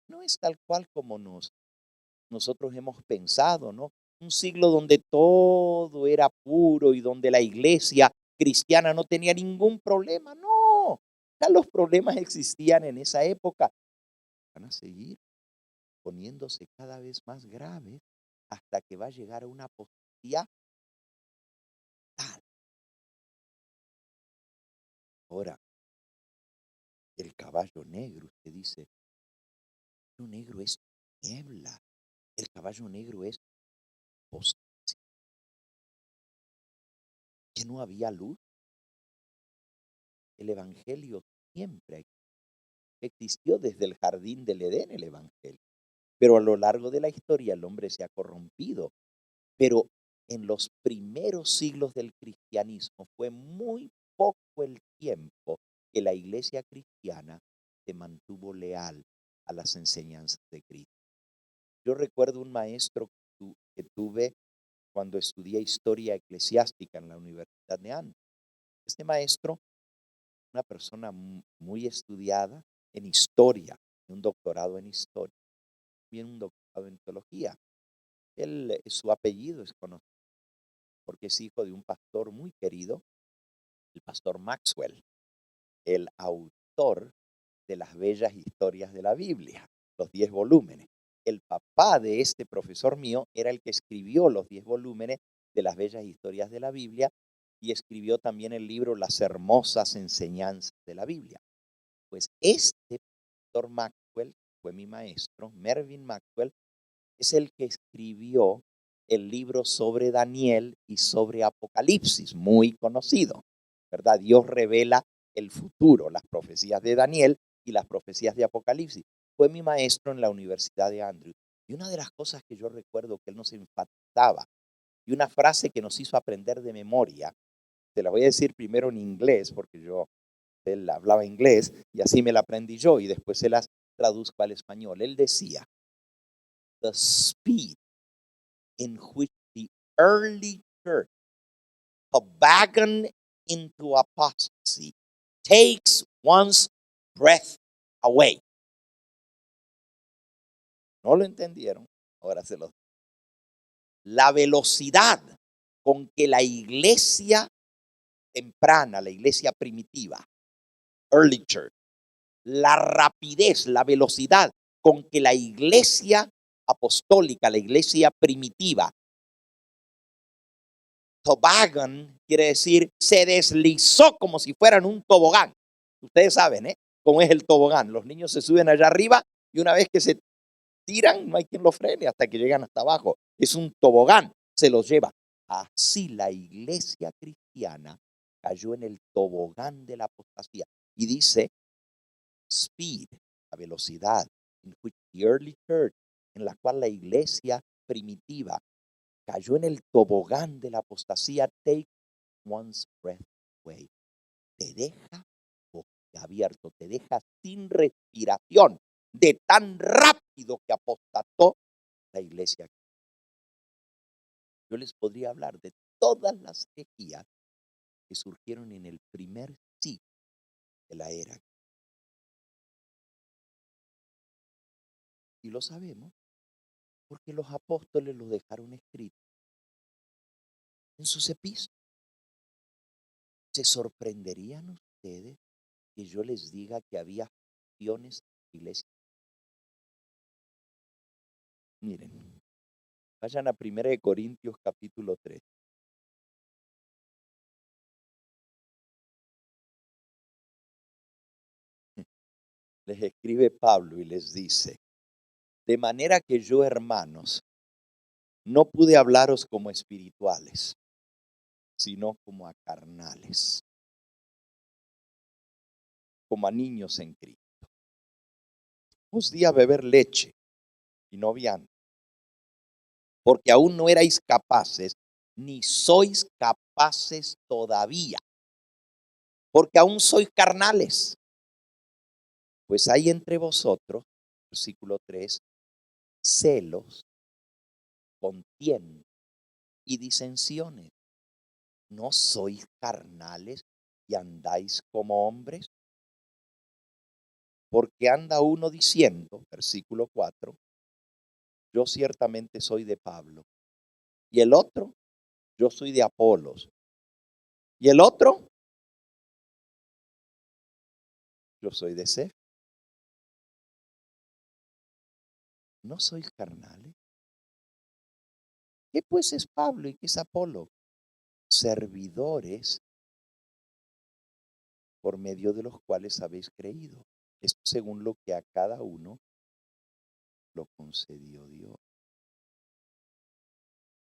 no es tal cual como nosotros hemos pensado, ¿no? Un siglo donde todo era puro y donde la iglesia cristiana no tenía ningún problema. No, ya los problemas existían en esa época. Van a seguir poniéndose cada vez más graves hasta que va a llegar a una apostasía tal. Ahora, el caballo negro, usted dice, el caballo negro es niebla, el caballo negro es apostasía. Que no había luz. El evangelio siempre existió desde el jardín del Edén, el evangelio. Pero a lo largo de la historia el hombre se ha corrompido. Pero en los primeros siglos del cristianismo fue muy poco el tiempo que la iglesia cristiana se mantuvo leal a las enseñanzas de Cristo. Yo recuerdo un maestro que tuve cuando estudié historia eclesiástica en la Universidad de Andhra. Este maestro, una persona muy estudiada en historia, un doctorado en historia, también un doctorado en teología. Su apellido es conocido porque es hijo de un pastor muy querido, el pastor Maxwell, el autor de las bellas historias de la Biblia, los 10 volúmenes. El papá de este profesor mío era el que escribió los 10 volúmenes de las bellas historias de la Biblia y escribió también el libro Las hermosas enseñanzas de la Biblia. Pues este pastor Maxwell fue mi maestro, Mervyn Maxwell, es el que escribió el libro sobre Daniel y sobre Apocalipsis, muy conocido, ¿verdad? Dios revela el futuro, las profecías de Daniel y las profecías de Apocalipsis. Fue mi maestro en la Universidad de Andrews. Y una de las cosas que yo recuerdo que él nos enfatizaba, y una frase que nos hizo aprender de memoria, te la voy a decir primero en inglés, porque él hablaba inglés, y así me la aprendí yo, y después se las traduzco al español. Él decía, the speed in which the early church toboggan into apostasy takes one's breath away. ¿No lo entendieron? Ahora se los digo. La velocidad con que la iglesia temprana, la iglesia primitiva, early church, la rapidez, la velocidad con que la iglesia apostólica, la iglesia primitiva, toboggan quiere decir se deslizó como si fueran un tobogán. Ustedes saben, cómo es el tobogán. Los niños se suben allá arriba y una vez que se tiran, no hay quien los frene hasta que llegan hasta abajo. Es un tobogán, se los lleva. Así la iglesia cristiana cayó en el tobogán de la apostasía. Y dice, speed, la velocidad, in which the early church, en la cual la iglesia primitiva cayó en el tobogán de la apostasía, take one's breath away. Te deja abierto, te deja sin respiración de tan rápido que apostató la iglesia. Yo les podría hablar de todas las herejías que surgieron en el primer siglo de la era. Y lo sabemos porque los apóstoles lo dejaron escrito en sus epístolas. ¿Se sorprenderían ustedes que yo les diga que había facciones en la iglesia? Miren, vayan a 1 Corintios capítulo 3. Les escribe Pablo y les dice, De manera que yo, hermanos, no pude hablaros como espirituales, sino como a carnales, como a niños en Cristo. Os di a beber leche y no vianda, porque aún no erais capaces, ni sois capaces todavía, porque aún sois carnales. Pues hay entre vosotros, versículo 3, celos, contiendas y disensiones. ¿No sois carnales y andáis como hombres? Porque anda uno diciendo, versículo 4, yo ciertamente soy de Pablo, y el otro, yo soy de Apolos, y el otro, yo soy de Cefas. ¿No sois carnales? ¿Qué pues es Pablo y qué es Apolo? Servidores por medio de los cuales habéis creído. Esto según lo que a cada uno lo concedió Dios.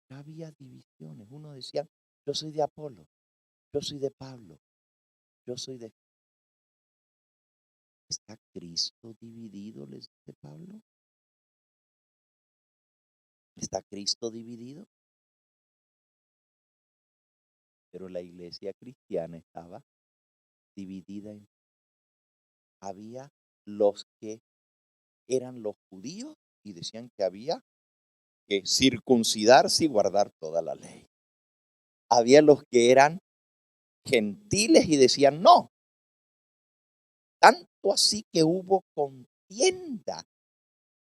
Había divisiones. Uno decía, yo soy de Apolo, yo soy de Pablo, yo soy de... ¿Está Cristo dividido, les dice Pablo? ¿Está Cristo dividido? Pero la iglesia cristiana estaba dividida en... Había los que eran los judíos y decían que había que circuncidarse y guardar toda la ley. Había los que eran gentiles y decían no. Tanto así que hubo contienda.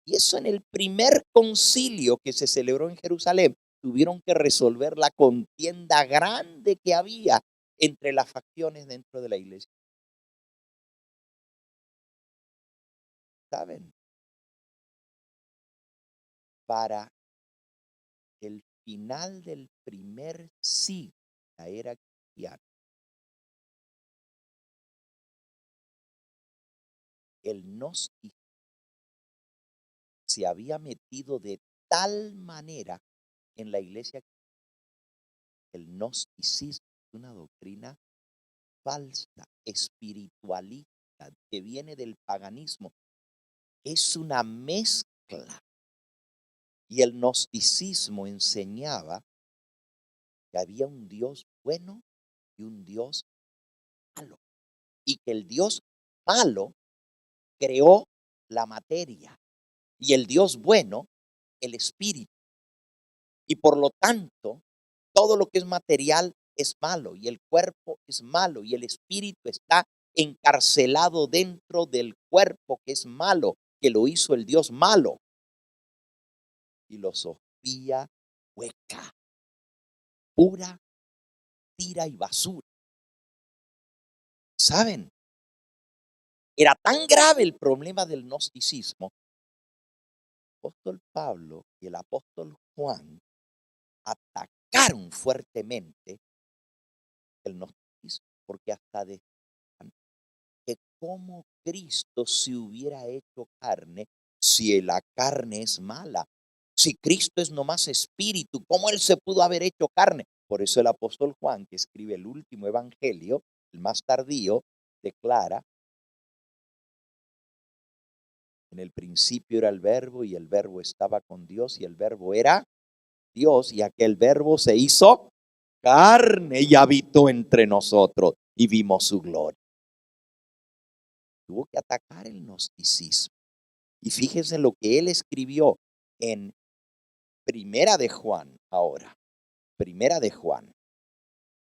Y eso en el primer concilio que se celebró en Jerusalén. Tuvieron que resolver la contienda grande que había entre las facciones dentro de la iglesia. ¿Saben? Para el final del primer siglo, la era cristiana, el gnosticismo se había metido de tal manera en la iglesia. El gnosticismo es una doctrina falsa, espiritualista, que viene del paganismo. Es una mezcla. Y el gnosticismo enseñaba que había un Dios bueno y un Dios malo. Y que el Dios malo creó la materia y el Dios bueno el espíritu. Y por lo tanto, todo lo que es material es malo y el cuerpo es malo y el espíritu está encarcelado dentro del cuerpo que es malo, que lo hizo el Dios malo. Filosofía hueca, pura tira y basura. ¿Saben? Era tan grave el problema del gnosticismo. El apóstol Pablo y el apóstol Juan atacaron fuertemente el gnosticismo, porque hasta decían que como Cristo se hubiera hecho carne, si la carne es mala, si Cristo es nomás espíritu, ¿cómo Él se pudo haber hecho carne? Por eso el apóstol Juan, que escribe el último evangelio, el más tardío, declara, en el principio era el verbo y el verbo estaba con Dios y el verbo era Dios y aquel verbo se hizo carne y habitó entre nosotros y vimos su gloria. Tuvo que atacar el gnosticismo. Y fíjense lo que él escribió en Primera de Juan ahora. Primera de Juan,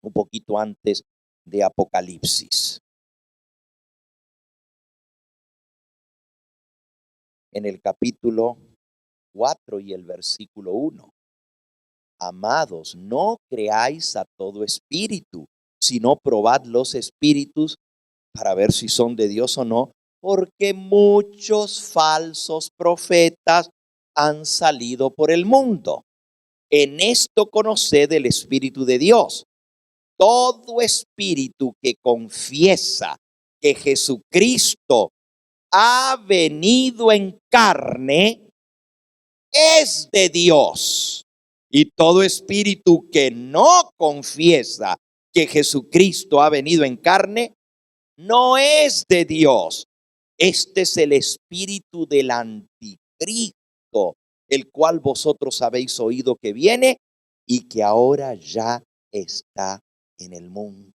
un poquito antes de Apocalipsis. En el capítulo 4 y el versículo 1. Amados, no creáis a todo espíritu, sino probad los espíritus para ver si son de Dios o no, porque muchos falsos profetas han salido por el mundo. En esto conoced el Espíritu de Dios. Todo espíritu que confiesa que Jesucristo ha venido en carne es de Dios. Y todo espíritu que no confiesa que Jesucristo ha venido en carne, no es de Dios. Este es el espíritu del anticristo, el cual vosotros habéis oído que viene y que ahora ya está en el mundo.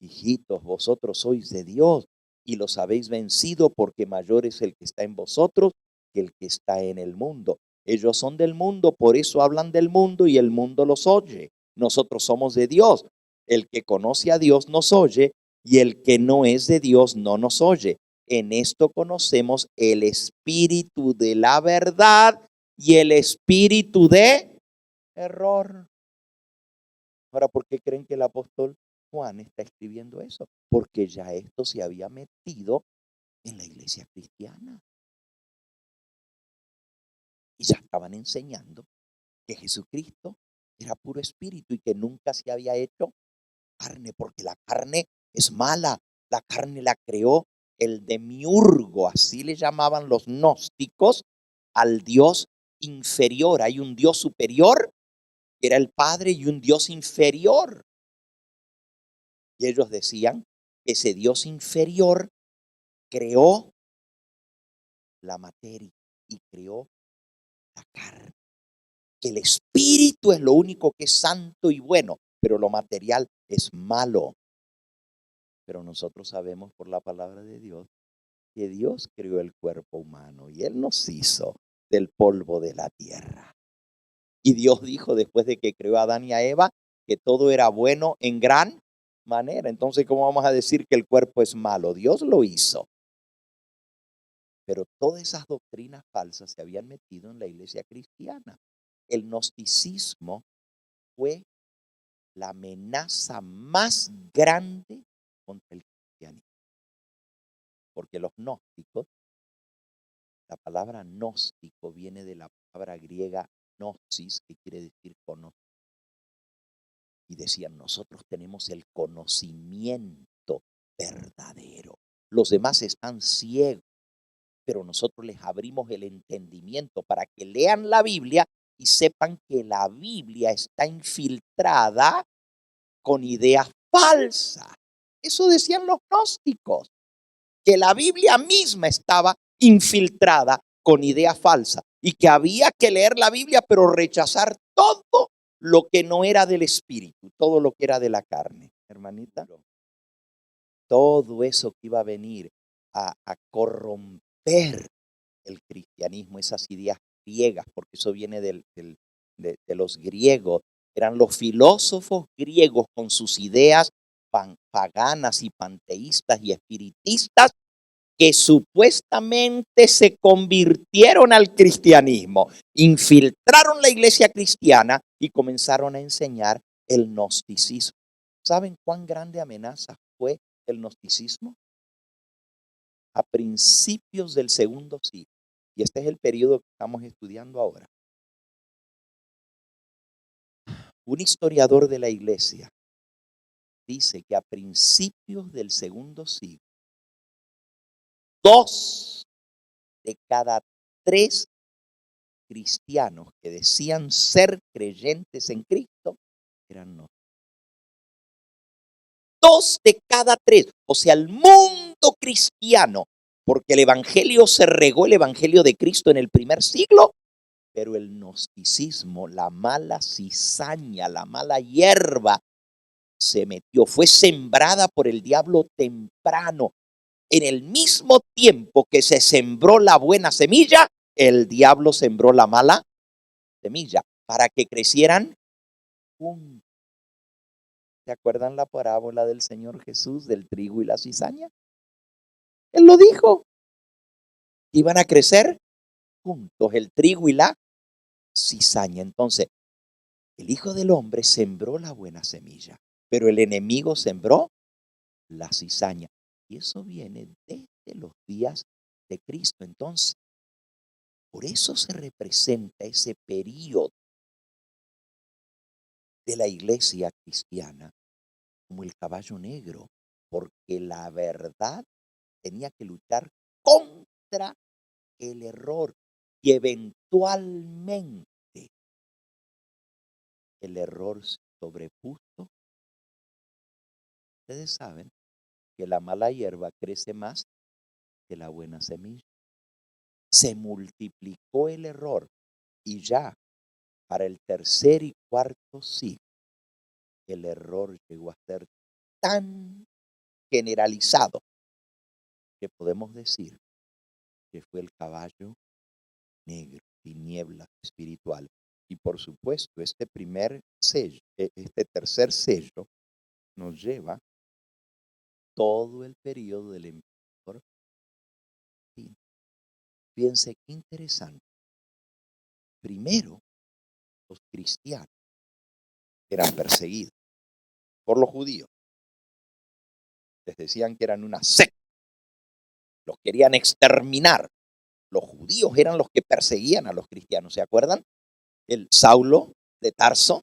Hijitos, vosotros sois de Dios y los habéis vencido, porque mayor es el que está en vosotros que el que está en el mundo. Ellos son del mundo, por eso hablan del mundo y el mundo los oye. Nosotros somos de Dios. El que conoce a Dios nos oye y el que no es de Dios no nos oye. En esto conocemos el espíritu de la verdad y el espíritu de error. Ahora, ¿por qué creen que el apóstol Juan está escribiendo eso? Porque ya esto se había metido en la iglesia cristiana. Y ya estaban enseñando que Jesucristo era puro espíritu y que nunca se había hecho carne, porque la carne es mala. La carne la creó el demiurgo, así le llamaban los gnósticos al Dios inferior. Hay un Dios superior, que era el Padre, y un Dios inferior. Y ellos decían que ese Dios inferior creó la materia y creó la carne. Que el espíritu es lo único que es santo y bueno, pero lo material es malo. Pero nosotros sabemos por la palabra de Dios que Dios creó el cuerpo humano y Él nos hizo del polvo de la tierra. Y Dios dijo, después de que creó a Adán y a Eva, que todo era bueno en gran manera. Entonces, ¿cómo vamos a decir que el cuerpo es malo? Dios lo hizo. Pero todas esas doctrinas falsas se habían metido en la iglesia cristiana. El gnosticismo fue la amenaza más grande contra el cristianismo. Porque los gnósticos, la palabra gnóstico viene de la palabra griega gnosis, que quiere decir conocer. Y decían, nosotros tenemos el conocimiento verdadero. Los demás están ciegos, pero nosotros les abrimos el entendimiento para que lean la Biblia y sepan que la Biblia está infiltrada con ideas falsas. Eso decían los gnósticos, que la Biblia misma estaba infiltrada con ideas falsas y que había que leer la Biblia pero rechazar todo lo que no era del espíritu, todo lo que era de la carne, hermanita. Todo eso que iba a venir a corromper el cristianismo, esas ideas griegas, porque eso viene de los griegos. Eran los filósofos griegos con sus ideas paganas y panteístas y espiritistas que supuestamente se convirtieron al cristianismo, infiltraron la iglesia cristiana y comenzaron a enseñar el gnosticismo. ¿Saben cuán grande amenaza fue el gnosticismo? A principios del segundo siglo, y este es el periodo que estamos estudiando ahora, un historiador de la iglesia dice que a principios del segundo siglo, 2 de cada 3 cristianos que decían ser creyentes en Cristo eran no. 2 de cada 3, o sea, el mundo cristiano, porque el evangelio se regó, el evangelio de Cristo en el primer siglo, pero el gnosticismo, la mala cizaña, la mala hierba, se metió, fue sembrada por el diablo temprano. En el mismo tiempo que se sembró la buena semilla, el diablo sembró la mala semilla para que crecieran juntos. ¿Se acuerdan la parábola del Señor Jesús del trigo y la cizaña? Él lo dijo. Iban a crecer juntos el trigo y la cizaña. Entonces, el Hijo del Hombre sembró la buena semilla, pero el enemigo sembró la cizaña. Y eso viene desde los días de Cristo. Entonces, por eso se representa ese periodo de la iglesia cristiana como el caballo negro, porque la verdad tenía que luchar contra el error. y eventualmente el error se sobrepuso. Ustedes saben que la mala hierba crece más que la buena semilla. Se multiplicó el error y ya para el tercer y cuarto siglo el error llegó a ser tan generalizado que podemos decir que fue el caballo negro, tiniebla espiritual. Y por supuesto, este tercer sello nos lleva todo el periodo del emperador. Fíjense qué interesante. Primero, los cristianos eran perseguidos por los judíos. Les decían que eran una secta. Los querían exterminar. Los judíos eran los que perseguían a los cristianos. ¿Se acuerdan? El Saulo de Tarso,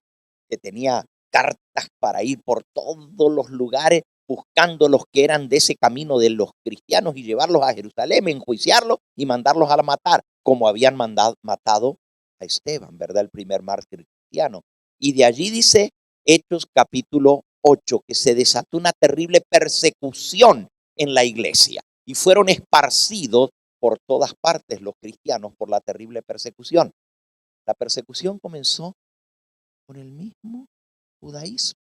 que tenía cartas para ir por todos los lugares buscando los que eran de ese camino de los cristianos y llevarlos a Jerusalén, enjuiciarlos y mandarlos a matar, como habían matado a Esteban, ¿verdad? El primer mártir cristiano. Y de allí dice Hechos capítulo 8, que se desató una terrible persecución en la iglesia y fueron esparcidos por todas partes los cristianos por la terrible persecución. La persecución comenzó con el mismo judaísmo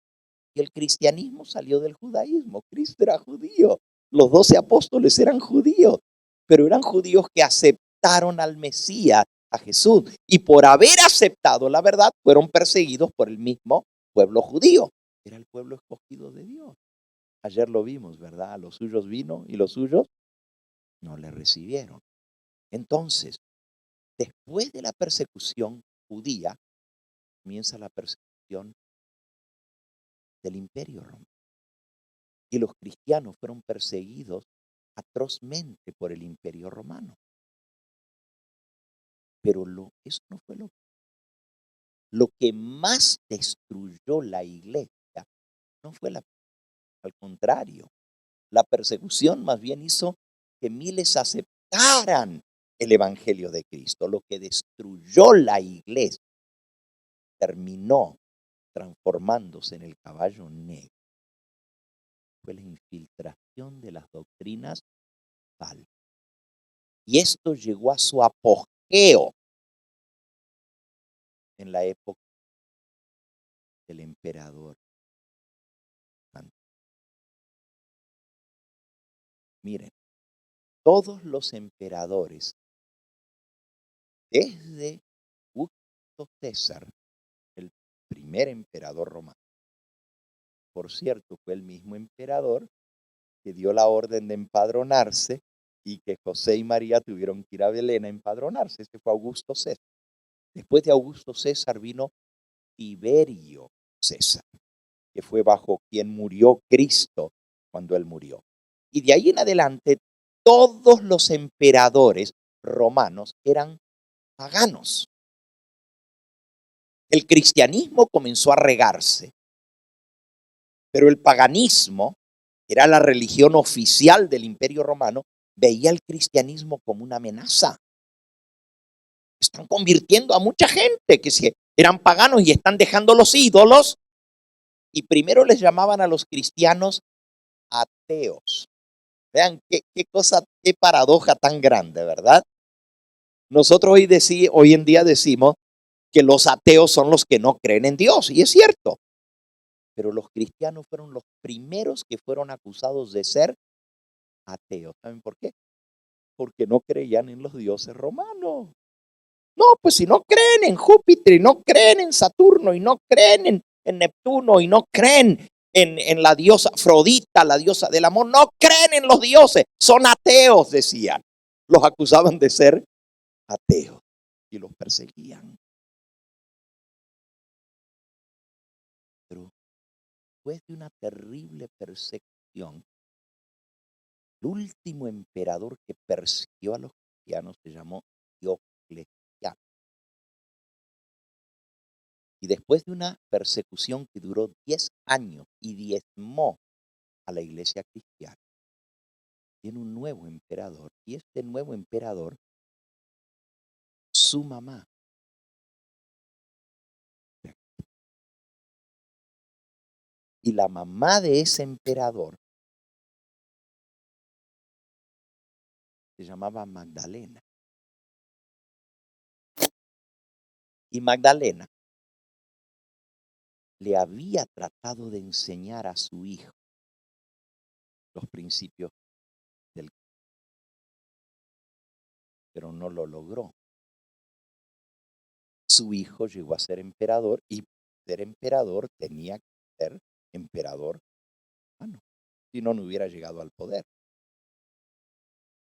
y el cristianismo salió del judaísmo. Cristo era judío, los 12 apóstoles eran judíos, pero eran judíos que aceptaron al Mesías, a Jesús, y por haber aceptado la verdad fueron perseguidos por el mismo pueblo judío. Era el pueblo escogido de Dios. Ayer lo vimos, ¿verdad? A los suyos vino y los suyos no le recibieron. Entonces, después de la persecución judía, comienza la persecución del Imperio Romano. Y los cristianos fueron perseguidos atrozmente por el Imperio Romano. Pero eso no fue lo que más destruyó la iglesia. No fue al contrario, la persecución más bien hizo que miles aceptaran el Evangelio de Cristo. Lo que destruyó la iglesia terminó transformándose en el caballo negro. Fue la infiltración de las doctrinas falsas. Y esto llegó a su apogeo en la época del emperador. Miren, todos los emperadores, desde Augusto César, el primer emperador romano, por cierto, fue el mismo emperador que dio la orden de empadronarse y que José y María tuvieron que ir a Belén a empadronarse. Ese fue Augusto César. Después de Augusto César vino Tiberio César, que fue bajo quien murió Cristo cuando él murió. Y de ahí en adelante, todos los emperadores romanos eran paganos. El cristianismo comenzó a regarse, pero el paganismo, que era la religión oficial del Imperio Romano, veía el cristianismo como una amenaza. Están convirtiendo a mucha gente que eran paganos y están dejando los ídolos. Y primero les llamaban a los cristianos ateos. Vean qué cosa, qué paradoja tan grande, ¿verdad? Nosotros hoy en día decimos que los ateos son los que no creen en Dios, y es cierto. Pero los cristianos fueron los primeros que fueron acusados de ser ateos. ¿Saben por qué? Porque no creían en los dioses romanos. No, pues si no creen en Júpiter, y no creen en Saturno, y no creen en Neptuno, y no creen en la diosa Afrodita, la diosa del amor, no creen en los dioses, son ateos, decían. Los acusaban de ser ateos y los perseguían. Pero después de una terrible persecución, el último emperador que persiguió a los cristianos se llamó Diocleciano. Y después de una persecución que duró 10 años y diezmó a la iglesia cristiana, tiene un nuevo emperador. Y este nuevo emperador su mamá. Y la mamá de ese emperador se llamaba Magdalena. Y Magdalena le había tratado de enseñar a su hijo los principios del, pero no lo logró. Su hijo llegó a ser emperador y ser emperador tenía que ser emperador romano, si no, no hubiera llegado al poder.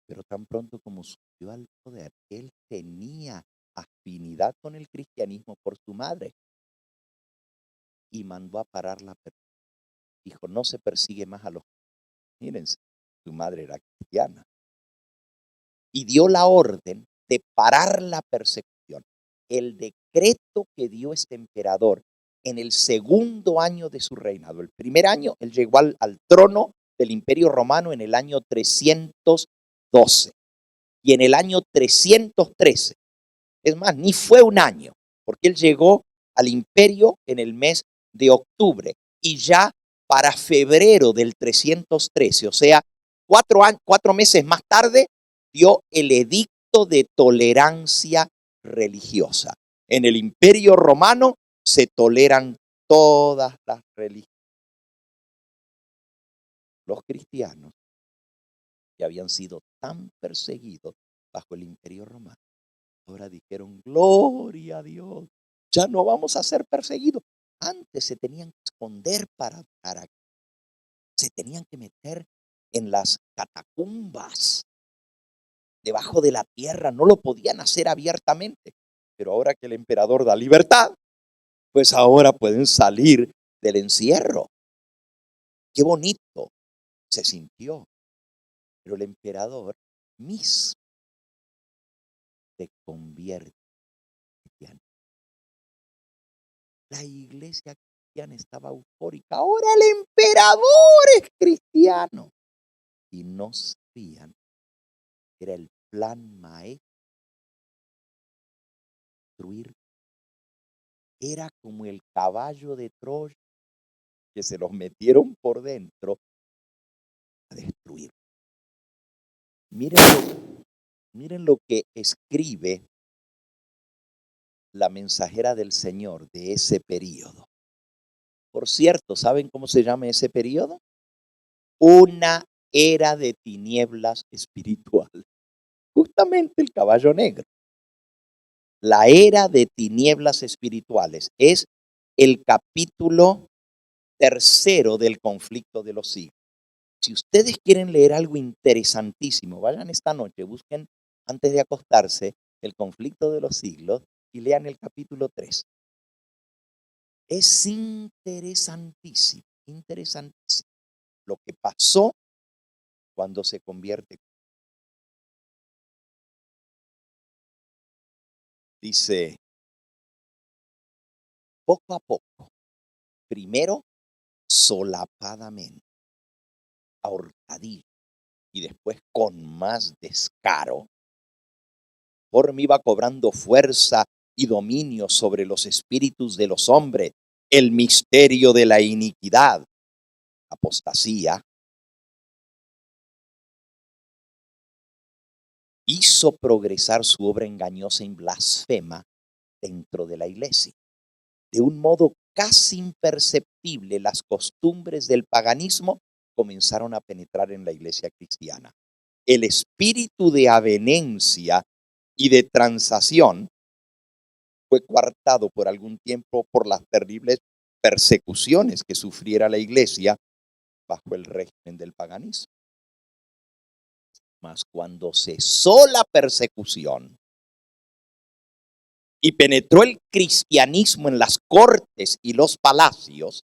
Pero tan pronto como subió al poder, él tenía afinidad con el cristianismo por su madre y mandó a parar la persecución. Dijo, no se persigue más a los... Mírense, su madre era cristiana. Y dio la orden de parar la persecución. El decreto que dio este emperador en el segundo año de su reinado. El primer año, él llegó al trono del Imperio Romano en el año 312. Y en el año 313, es más, ni fue un año, porque él llegó al imperio en el mes de octubre. Y ya para febrero del 313, o sea, 4 meses más tarde, dio el edicto de tolerancia religiosa. En el Imperio Romano se toleran todas las religiones. Los cristianos que habían sido tan perseguidos bajo el Imperio Romano, ahora dijeron, gloria a Dios, ya no vamos a ser perseguidos. Antes se tenían que esconder para se tenían que meter en las catacumbas, debajo de la tierra, no lo podían hacer abiertamente. Pero ahora que el emperador da libertad, pues ahora pueden salir del encierro. Qué bonito se sintió. Pero el emperador mismo se convierte en cristiano. La iglesia cristiana estaba eufórica. Ahora el emperador es cristiano. Y no sabían que era el plan maestro. Destruir. Era como el caballo de Troya que se los metieron por dentro a destruir. Miren lo que escribe la mensajera del Señor de ese periodo. Por cierto, ¿saben cómo se llama ese periodo? Una era de tinieblas espiritual. Justamente el caballo negro. La era de tinieblas espirituales es el capítulo 3 del conflicto de los siglos. Si ustedes quieren leer algo interesantísimo, vayan esta noche, busquen antes de acostarse el conflicto de los siglos y lean el capítulo 3. Es interesantísimo, interesantísimo lo que pasó cuando se convierte. Dice, poco a poco, primero solapadamente, a hurtadillas y después con más descaro, conforme iba cobrando fuerza y dominio sobre los espíritus de los hombres, el misterio de la iniquidad, apostasía, hizo progresar su obra engañosa y blasfema dentro de la iglesia. De un modo casi imperceptible, las costumbres del paganismo comenzaron a penetrar en la iglesia cristiana. El espíritu de avenencia y de transacción fue coartado por algún tiempo por las terribles persecuciones que sufriera la iglesia bajo el régimen del paganismo. Mas cuando cesó la persecución y penetró el cristianismo en las cortes y los palacios,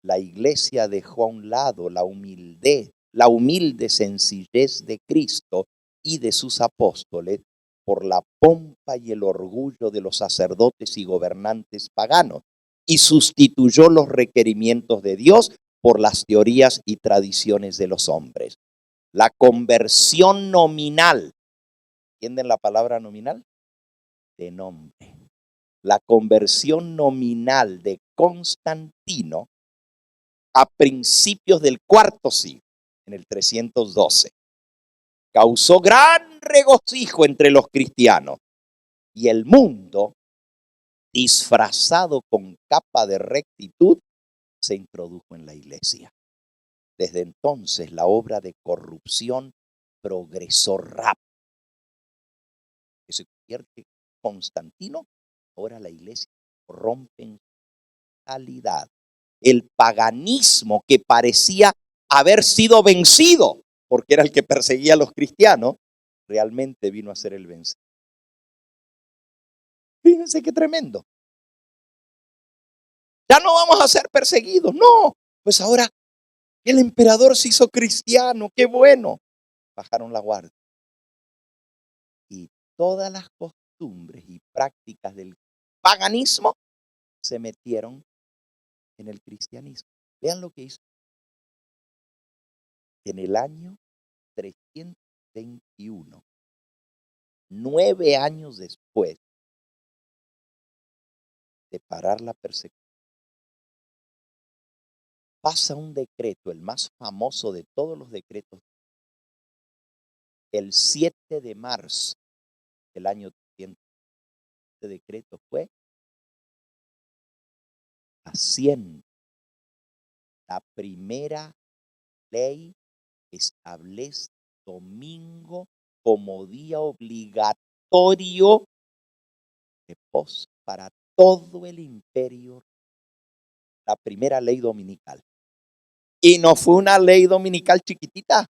la iglesia dejó a un lado la humilde sencillez de Cristo y de sus apóstoles por la pompa y el orgullo de los sacerdotes y gobernantes paganos, y sustituyó los requerimientos de Dios por las teorías y tradiciones de los hombres. La conversión nominal, ¿entienden la palabra nominal? de nombre. La conversión nominal de Constantino a principios del cuarto siglo, en el 312, causó gran regocijo entre los cristianos y el mundo, disfrazado con capa de rectitud, se introdujo en la iglesia. Desde entonces la obra de corrupción progresó rápido. Que se convierte Constantino, ahora la iglesia rompe en totalidad. El paganismo que parecía haber sido vencido, porque era el que perseguía a los cristianos, realmente vino a ser el vencido. Fíjense qué tremendo. Ya no vamos a ser perseguidos, no. Pues ahora el emperador se hizo cristiano, qué bueno. Bajaron la guardia. Y todas las costumbres y prácticas del paganismo se metieron en el cristianismo. Vean lo que hizo. En el año 321, 9 años después de parar la persecución, pasa un decreto, el más famoso de todos los decretos, el 7 de marzo del año 300. Este decreto fue: haciendo la primera ley establece domingo como día obligatorio de reposo para todo el imperio. La primera ley dominical. Y no fue una ley dominical chiquitita.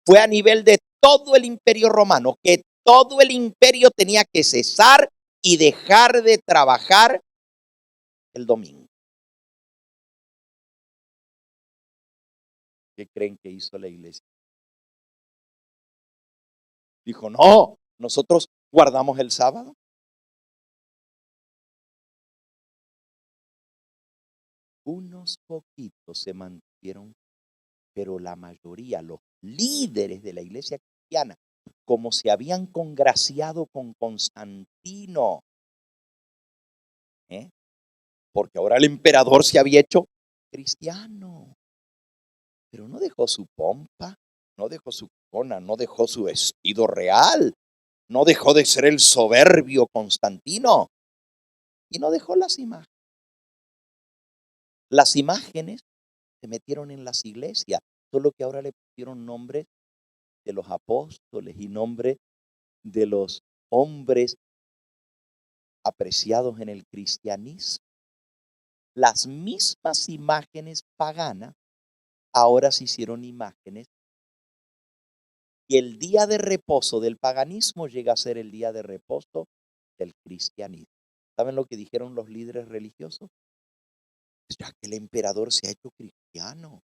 Fue a nivel de todo el imperio romano, que todo el imperio tenía que cesar y dejar de trabajar el domingo. ¿Qué creen que hizo la iglesia? Dijo, no, nosotros guardamos el sábado. Unos poquitos se mantuvieron, pero la mayoría, los líderes de la iglesia cristiana, como se habían congraciado con Constantino, porque ahora el emperador se había hecho cristiano, pero no dejó su pompa, no dejó su corona, no dejó su vestido real, no dejó de ser el soberbio Constantino, y no dejó las imágenes. Las imágenes se metieron en las iglesias, solo que ahora le pusieron nombres de los apóstoles y nombre de los hombres apreciados en el cristianismo. Las mismas imágenes paganas ahora se hicieron imágenes, y el día de reposo del paganismo llega a ser el día de reposo del cristianismo. ¿Saben lo que dijeron los líderes religiosos? Ya que el emperador se ha hecho cristiano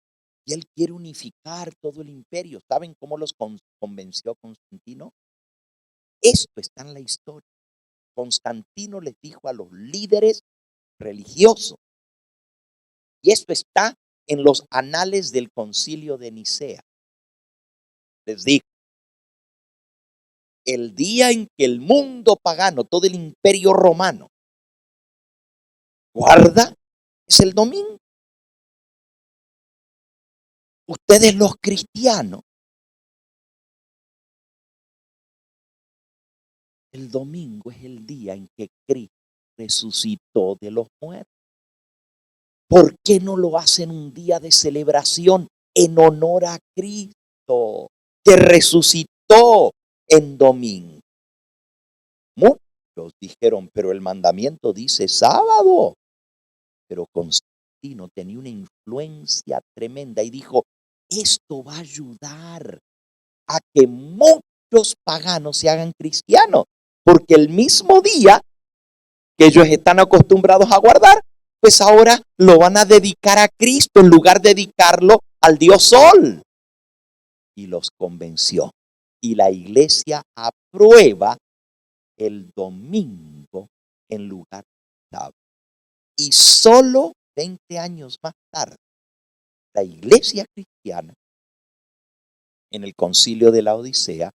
y él quiere unificar todo el imperio. ¿Saben cómo los convenció Constantino? Esto está en la historia. Constantino les dijo a los líderes religiosos, y esto está en los anales del concilio de Nicea. Les dijo, el día en que el mundo pagano, todo el imperio romano, guarda, es el domingo. Ustedes los cristianos, el domingo es el día en que Cristo resucitó de los muertos. ¿Por qué no lo hacen un día de celebración en honor a Cristo, que resucitó en domingo? Muchos dijeron, pero el mandamiento dice sábado. Pero Constantino tenía una influencia tremenda y dijo, esto va a ayudar a que muchos paganos se hagan cristianos, porque el mismo día que ellos están acostumbrados a guardar, pues ahora lo van a dedicar a Cristo en lugar de dedicarlo al Dios Sol. Y los convenció. Y la iglesia aprueba el domingo en lugar de sábado. Y solo 20 años más tarde, la iglesia cristiana, en el concilio de la Odisea,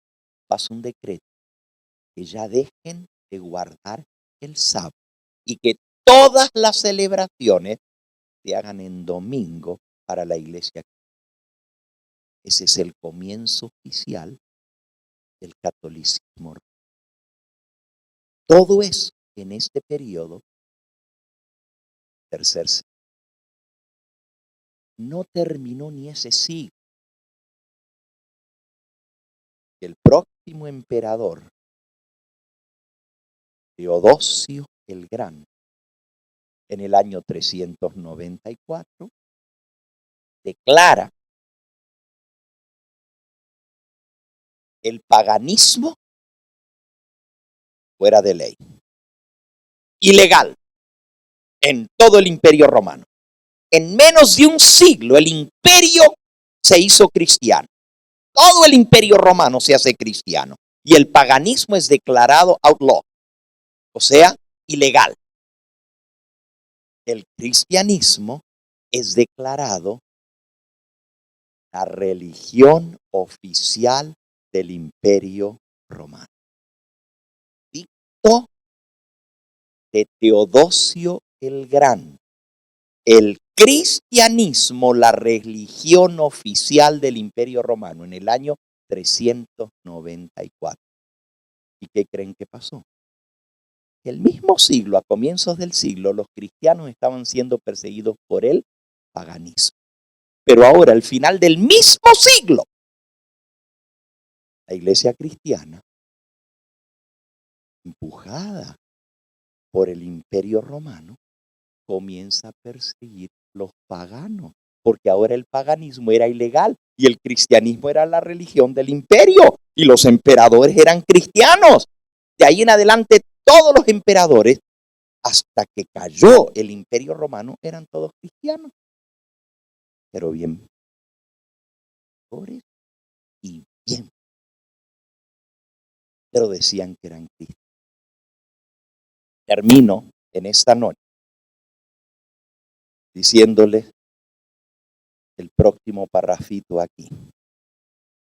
pasa un decreto que ya dejen de guardar el sábado y que todas las celebraciones se hagan en domingo para la iglesia. Ese es el comienzo oficial del catolicismo. Todo eso en este periodo, tercer siglo. No terminó ni ese siglo. El próximo emperador, Teodosio el Grande, en el año 394, declara el paganismo fuera de ley, ilegal, en todo el Imperio Romano. En menos de un siglo el imperio se hizo cristiano. Todo el Imperio Romano se hace cristiano y el paganismo es declarado outlaw, o sea, ilegal. El cristianismo es declarado la religión oficial del Imperio Romano. Dicto de Teodosio el Grande. El cristianismo, la religión oficial del Imperio Romano en el año 394. ¿Y qué creen que pasó? El mismo siglo, a comienzos del siglo, los cristianos estaban siendo perseguidos por el paganismo. Pero ahora, al final del mismo siglo, la iglesia cristiana, empujada por el Imperio Romano, comienza a perseguir los paganos, porque ahora el paganismo era ilegal y el cristianismo era la religión del imperio y los emperadores eran cristianos. De ahí en adelante todos los emperadores, hasta que cayó el Imperio Romano, eran todos cristianos, pero bien pobres y bien, pero decían que eran cristianos. Termino en esta noche diciéndoles el próximo parrafito aquí.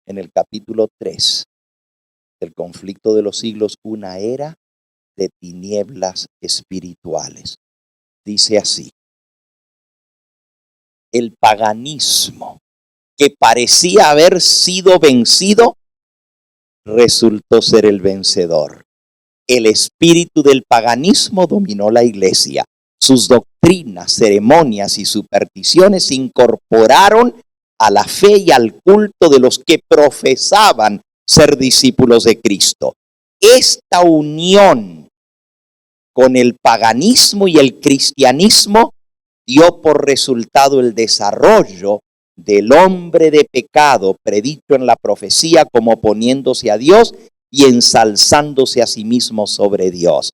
En el capítulo 3 del conflicto de los siglos, una era de tinieblas espirituales. Dice así: el paganismo, que parecía haber sido vencido, resultó ser el vencedor. El espíritu del paganismo dominó la iglesia. Sus doctrinas, ceremonias y supersticiones se incorporaron a la fe y al culto de los que profesaban ser discípulos de Cristo. Esta unión con el paganismo y el cristianismo dio por resultado el desarrollo del hombre de pecado predicho en la profecía como poniéndose a Dios y ensalzándose a sí mismo sobre Dios.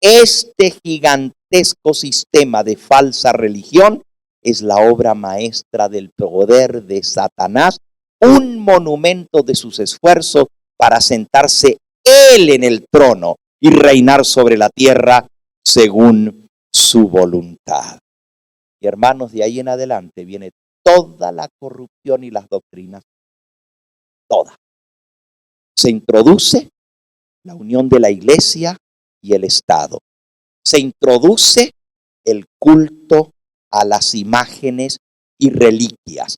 Este gigantesco sistema de falsa religión es la obra maestra del poder de Satanás, un monumento de sus esfuerzos para sentarse él en el trono y reinar sobre la tierra según su voluntad. Y hermanos, de ahí en adelante viene toda la corrupción y las doctrinas, toda. Se introduce la unión de la iglesia y el Estado. Se introduce el culto a las imágenes y reliquias.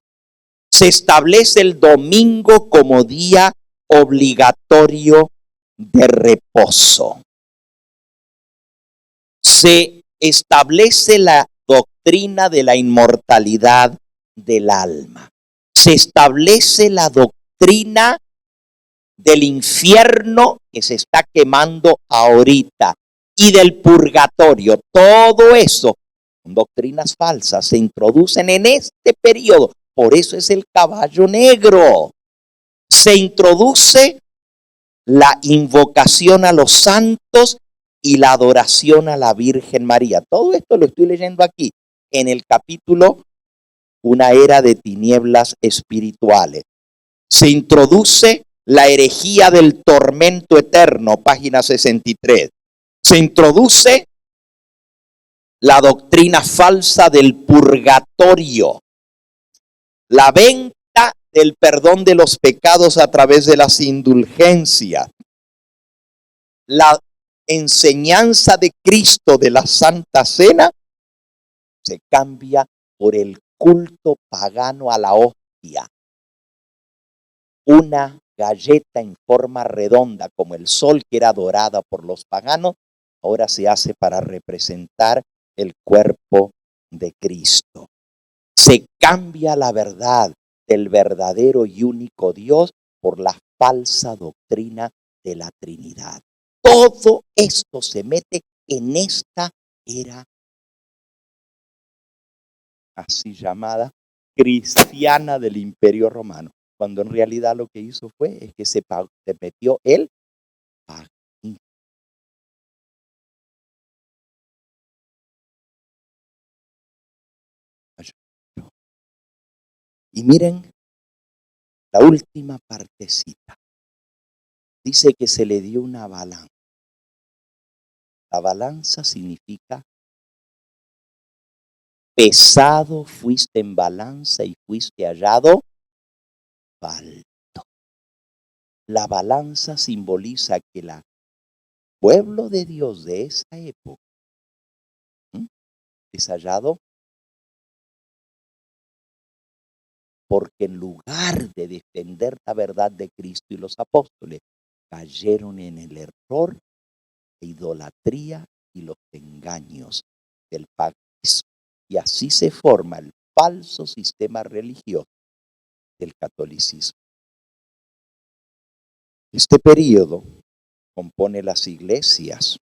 Se establece el domingo como día obligatorio de reposo. Se establece la doctrina de la inmortalidad del alma. Se establece la doctrina del infierno que se está quemando ahorita y del purgatorio. Todo eso son doctrinas falsas, se introducen en este periodo. Por eso es el caballo negro. Se introduce la invocación a los santos y la adoración a la Virgen María. Todo esto lo estoy leyendo aquí en el capítulo Una era de tinieblas espirituales. Se introduce la herejía del tormento eterno, página 63. Se introduce la doctrina falsa del purgatorio, la venta del perdón de los pecados a través de las indulgencias, la enseñanza de Cristo de la Santa Cena se cambia por el culto pagano a la hostia. Una galleta en forma redonda como el sol que era adorada por los paganos, ahora se hace para representar el cuerpo de Cristo. Se cambia la verdad del verdadero y único Dios por la falsa doctrina de la Trinidad. Todo esto se mete en esta era así llamada cristiana del Imperio Romano, cuando en realidad lo que hizo fue que se metió el paganismo. Y miren la última partecita. Dice que se le dio una balanza. La balanza significa pesado fuiste en balanza y fuiste hallado falto. La balanza simboliza que el pueblo de Dios de esa época es hallado porque en lugar de defender la verdad de Cristo y los apóstoles, cayeron en el error, la idolatría y los engaños del paganismo. Y así se forma el falso sistema religioso del catolicismo. Este periodo compone las iglesias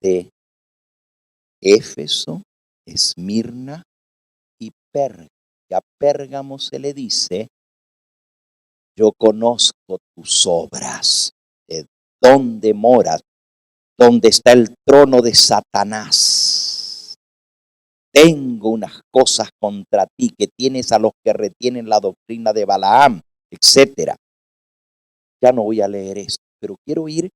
de Éfeso, Esmirna y Pérgamo. Y a Pérgamo se le dice: yo conozco tus obras, de dónde moras, dónde está el trono de Satanás. Tengo unas cosas contra ti, que tienes a los que retienen la doctrina de Balaam, etcétera. Ya no voy a leer esto, pero quiero ir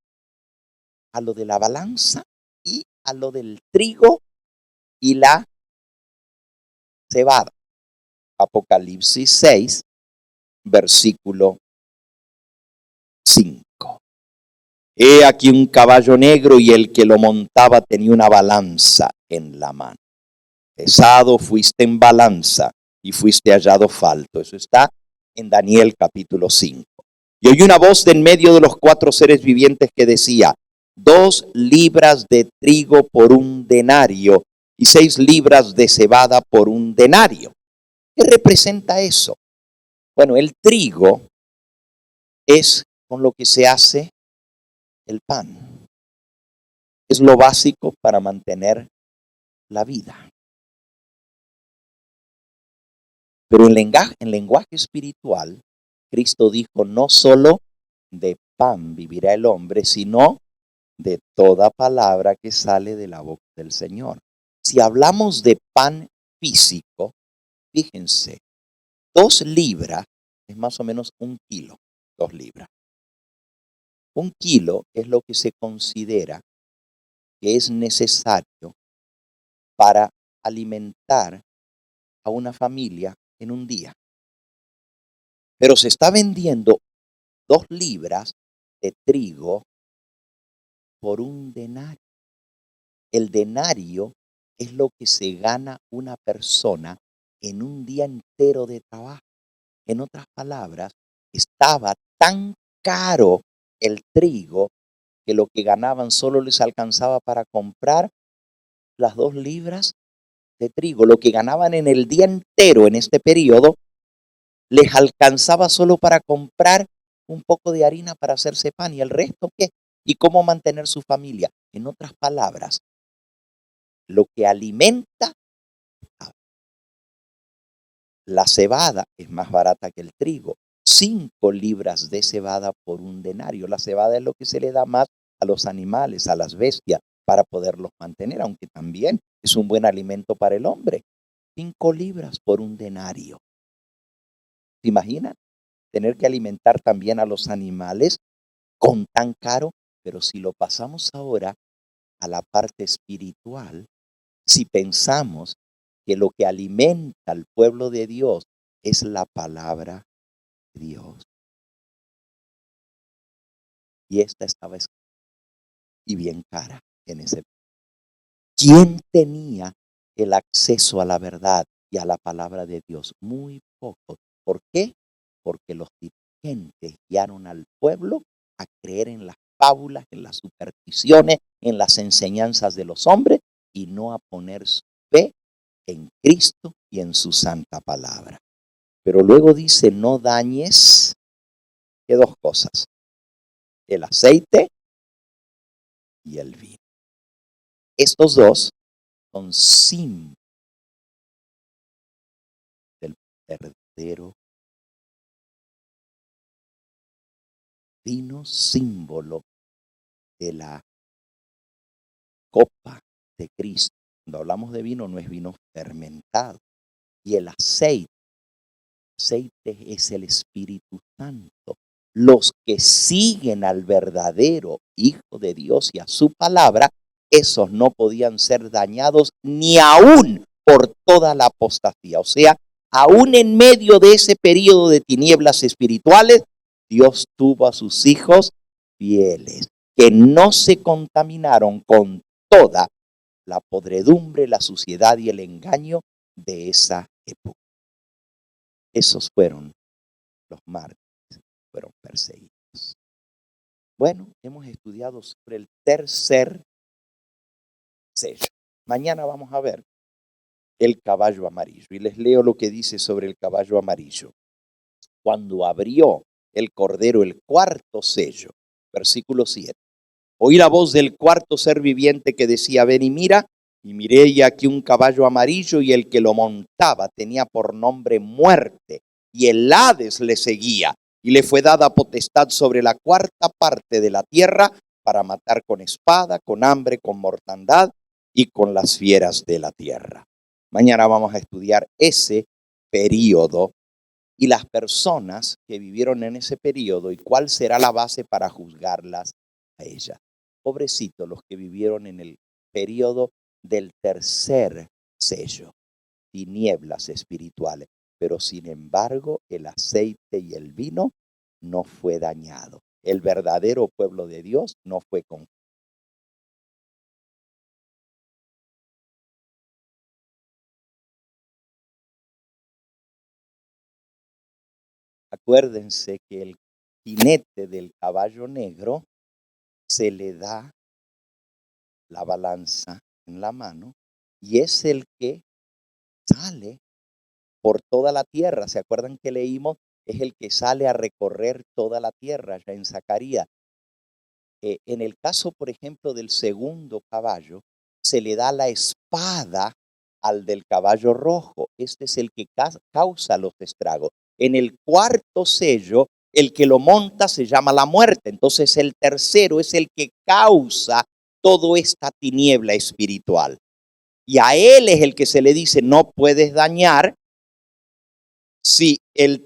a lo de la balanza y a lo del trigo y la cebada. Apocalipsis 6, versículo 5. He aquí un caballo negro y el que lo montaba tenía una balanza en la mano. Pesado fuiste en balanza y fuiste hallado falto. Eso está en Daniel capítulo 5. Y oí una voz de en medio de los 4 seres vivientes que decía: 2 libras de trigo por un denario y 6 libras de cebada por un denario. ¿Qué representa eso? Bueno, el trigo es con lo que se hace el pan. Es lo básico para mantener la vida. Pero en lenguaje espiritual, Cristo dijo: no solo de pan vivirá el hombre, sino de toda palabra que sale de la boca del Señor. Si hablamos de pan físico, fíjense, 2 libras es más o menos 1 kilo, 2 libras. 1 kilo es lo que se considera que es necesario para alimentar a una familia en un día. Pero se está vendiendo 2 libras de trigo por un denario. El denario es lo que se gana una persona en un día entero de trabajo. En otras palabras, estaba tan caro el trigo que lo que ganaban solo les alcanzaba para comprar las 2 libras de trigo. Lo que ganaban en el día entero en este periodo les alcanzaba solo para comprar un poco de harina para hacerse pan. ¿Y el resto qué? ¿Y cómo mantener su familia? En otras palabras, lo que alimenta la cebada es más barata que el trigo. 5 libras de cebada por un denario. La cebada es lo que se le da más a los animales, a las bestias, para poderlos mantener, aunque también es un buen alimento para el hombre. 5 libras por un denario. ¿Se imaginan? Tener que alimentar también a los animales con tan caro. Pero si lo pasamos ahora a la parte espiritual, si pensamos que lo que alimenta al pueblo de Dios es la palabra de Dios. Y esta estaba escrita. y bien cara en ese tiempo. ¿Quién tenía el acceso a la verdad y a la palabra de Dios? Muy poco. ¿Por qué? Porque los dirigentes guiaron al pueblo a creer en las fábulas, en las supersticiones, en las enseñanzas de los hombres y no a poner su fe en Cristo y en su santa palabra. Pero luego dice, no dañes, ¿qué dos cosas? El aceite y el vino. Estos dos son símbolos del verdadero vino, símbolo de la copa de Cristo. Cuando hablamos de vino, no es vino fermentado. Y el aceite es el Espíritu Santo. Los que siguen al verdadero Hijo de Dios y a su palabra, esos no podían ser dañados ni aún por toda la apostasía. O sea, aún en medio de ese periodo de tinieblas espirituales, Dios tuvo a sus hijos fieles, que no se contaminaron con toda la podredumbre, la suciedad y el engaño de esa época. Esos fueron los mártires, fueron perseguidos. Bueno, hemos estudiado sobre el tercer sello. Mañana vamos a ver el caballo amarillo. Y les leo lo que dice sobre el caballo amarillo. Cuando abrió el Cordero el cuarto sello, versículo 7. Oí la voz del cuarto ser viviente que decía, ven y mira. Y miré y aquí un caballo amarillo y el que lo montaba tenía por nombre Muerte. Y el Hades le seguía. Y le fue dada potestad sobre la cuarta parte de la tierra para matar con espada, con hambre, con mortandad y con las fieras de la tierra. Mañana vamos a estudiar ese período y las personas que vivieron en ese período y cuál será la base para juzgarlas a ellas. Pobrecitos los que vivieron en el período del tercer sello, tinieblas espirituales, pero sin embargo el aceite y el vino no fue dañado. El verdadero pueblo de Dios no fue confundido. Acuérdense que el jinete del caballo negro se le da la balanza en la mano y es el que sale por toda la tierra. ¿Se acuerdan que leímos? Es el que sale a recorrer toda la tierra, ya en Zacarías. En el caso, por ejemplo, del segundo caballo, se le da la espada al del caballo rojo. Este es el que causa los estragos. En el cuarto sello, el que lo monta se llama la muerte. Entonces el tercero es el que causa toda esta tiniebla espiritual. Y a él es el que se le dice, no puedes dañar. Si el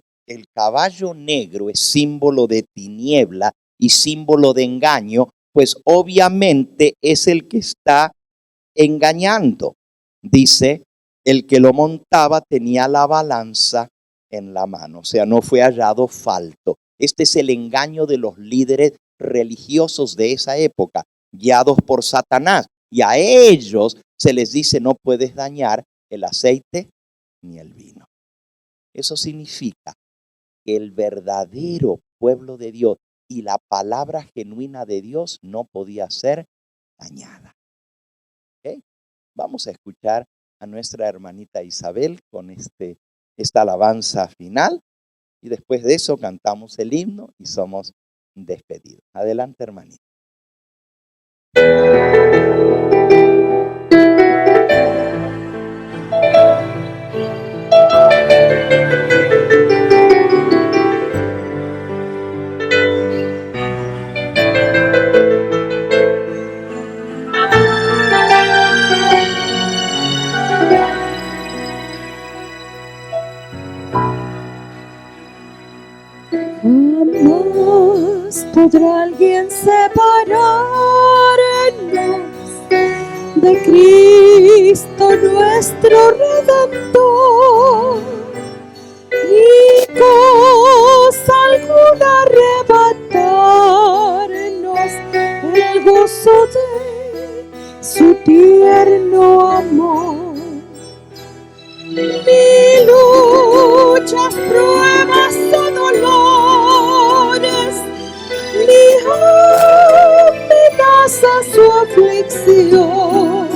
caballo negro es símbolo de tiniebla y símbolo de engaño, pues obviamente es el que está engañando. Dice, el que lo montaba tenía la balanza en la mano, o sea, no fue hallado falto. Este es el engaño de los líderes religiosos de esa época, guiados por Satanás. Y a ellos se les dice, no puedes dañar el aceite ni el vino. Eso significa que el verdadero pueblo de Dios y la palabra genuina de Dios no podía ser dañada. ¿Okay? Vamos a escuchar a nuestra hermanita Isabel con esta alabanza final y después de eso cantamos el himno y somos despedidos. Adelante, hermanita. Jamás podrá alguien separarnos de Cristo nuestro Redentor, ni cosa alguna arrebatarnos el gozo de su tierno amor. Ni luchas, pruebas o dolores, ni amenaza su aflicción,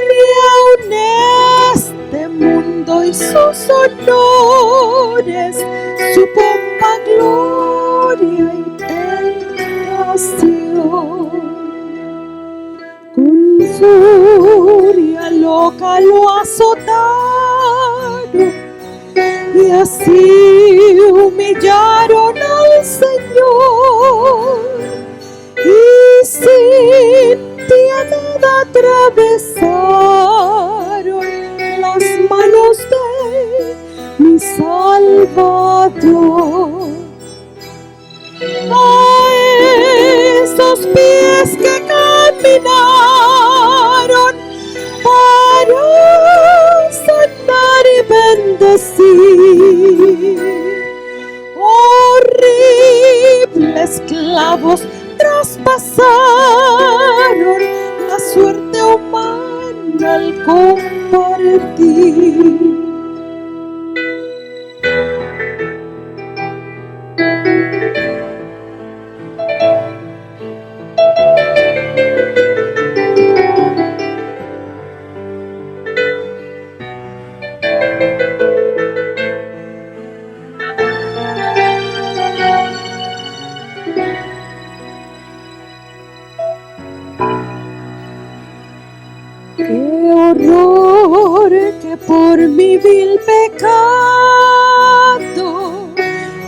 ni aun este mundo y sus honores, su pompa, gloria y tentación. Con furia loca lo azotaron y así humillaron al Señor, y sin piedad atravesaron las manos de mi Salvador. A esos pies que caminaron para sanar y bendecir, horribles clavos traspasaron la suerte humana al compartir. Qué horror que por mi vil pecado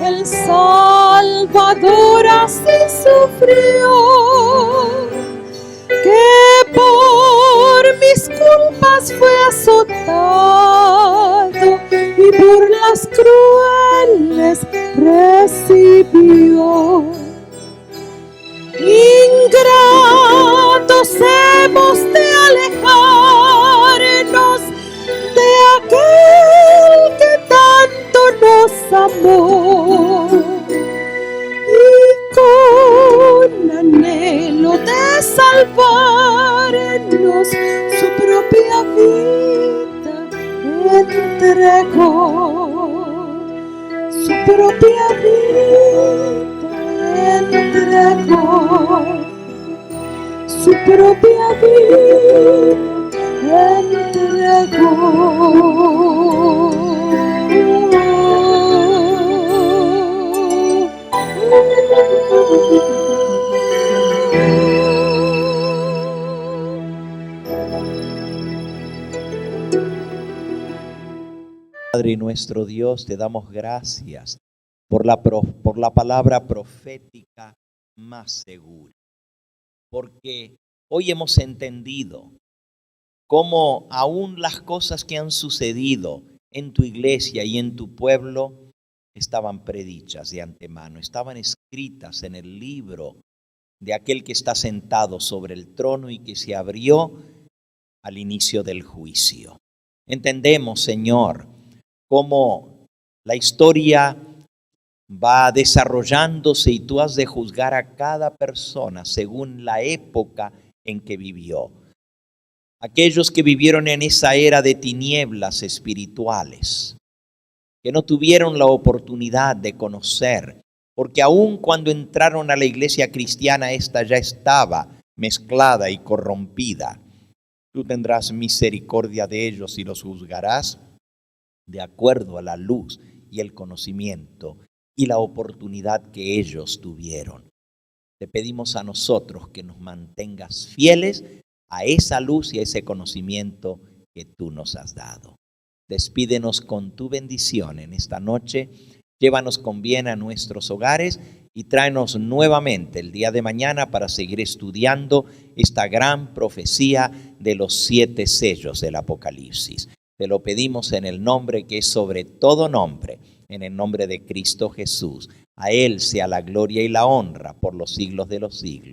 el Salvador así sufrió, que por mis culpas fue azotado y burlas crueles recibió. Ingratos hemos de alejarnos de aquel que tanto nos amó, y con anhelo de salvarnos su propia vida entregó, su propia vida entregó, su propia vida entregó. Padre nuestro Dios, te damos gracias por la palabra profética más segura, porque hoy hemos entendido cómo aún las cosas que han sucedido en tu iglesia y en tu pueblo estaban predichas de antemano, estaban escritas en el libro de aquel que está sentado sobre el trono y que se abrió al inicio del juicio. Entendemos, Señor, cómo la historia va desarrollándose y tú has de juzgar a cada persona según la época en que vivió. Aquellos que vivieron en esa era de tinieblas espirituales, que no tuvieron la oportunidad de conocer, porque aun cuando entraron a la iglesia cristiana, esta ya estaba mezclada y corrompida. Tú tendrás misericordia de ellos y los juzgarás de acuerdo a la luz y el conocimiento y la oportunidad que ellos tuvieron. Te pedimos a nosotros que nos mantengas fieles a esa luz y a ese conocimiento que tú nos has dado. Despídenos con tu bendición en esta noche, llévanos con bien a nuestros hogares y tráenos nuevamente el día de mañana para seguir estudiando esta gran profecía de los 7 sellos del Apocalipsis. Te lo pedimos en el nombre que es sobre todo nombre, en el nombre de Cristo Jesús. A Él sea la gloria y la honra por los siglos de los siglos.